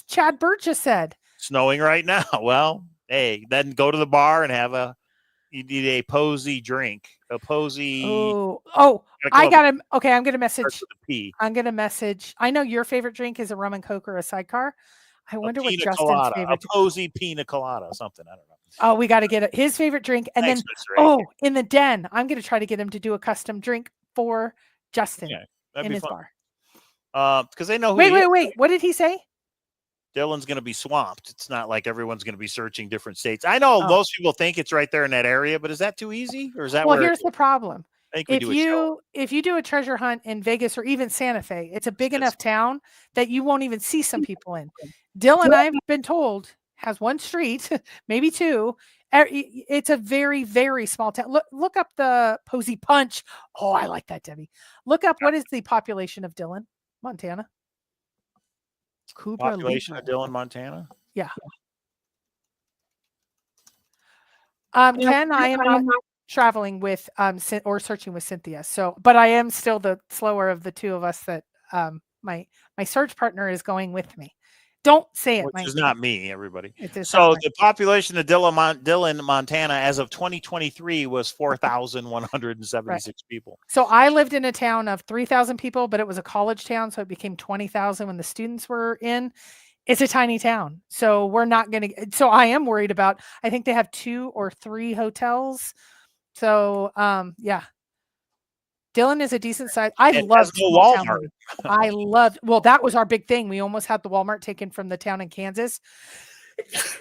Chad Bird just said. Snowing right now. Well, hey, then go to the bar and have you need a posy drink. A posy. I got him. Okay, I'm gonna message. I'm gonna message. I know your favorite drink is a rum and coke or a sidecar. I wonder what Justin's colada, favorite. A posy pina colada, something. I don't know. Oh, we got to get his favorite drink, and then in the den, I'm gonna try to get him to do a custom drink for Justin in his bar. Because they know. Wait. What did he say? Dillon's going to be swamped. It's not like everyone's going to be searching different states. I know most people think it's right there in that area, but is that too easy, or is that? Well, here's the problem. I think if you do a treasure hunt in Vegas or even Santa Fe, it's a big enough town that you won't even see some people in. Dillon, I've been told, has one street, maybe two. It's a very, very small town. Look up the Posey Punch. Oh, I like that, Debbie. Look up what is the population of Dillon, Montana. Population of Dillon, Montana. Yeah. Ken, I am not traveling with or searching with Cynthia. So, but I am still the slower of the two of us. That my search partner is going with me. Don't say it, which is not me, everybody. It is So not the population of Dillon, Montana, as of 2023, was 4,176 people. So I lived in a town of 3,000 people, but it was a college town, so it became 20,000 when the students were in. It's a tiny town, so we're not going to. So I am worried about. I think they have 2 or 3 hotels. So yeah. Dillon is a decent size. I love Walmart. I loved. Well, that was our big thing. We almost had the Walmart taken from the town in Kansas.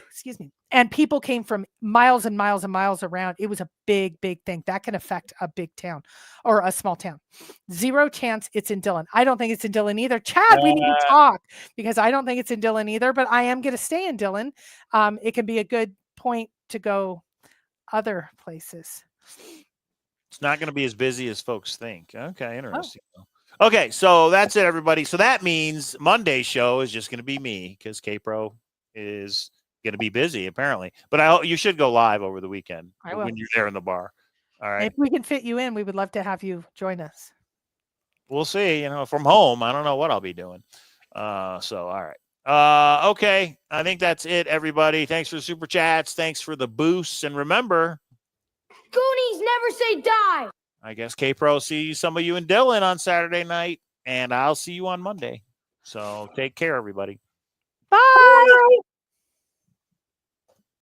Excuse me. And people came from miles and miles and miles around. It was a big, big thing that can affect a big town or a small town. 0 chance it's in Dillon. I don't think it's in Dillon either. Chad, we need to talk because I don't think it's in Dillon either. But I am going to stay in Dillon. It can be a good point to go other places. It's not going to be as busy as folks think. Okay, interesting. Oh. Okay, so that's it, everybody. So that means Monday's show is just going to be me because K-Pro is going to be busy, apparently. But you should go live over the weekend when you're there in the bar. All right. If we can fit you in, we would love to have you join us. We'll see. From home, I don't know what I'll be doing. So, all right. Okay, I think that's it, everybody. Thanks for the super chats. Thanks for the boosts. And remember, Goonies never say die. I guess K-Pro see some of you in Dillon on Saturday night, and I'll see you on Monday. So take care, everybody. Bye.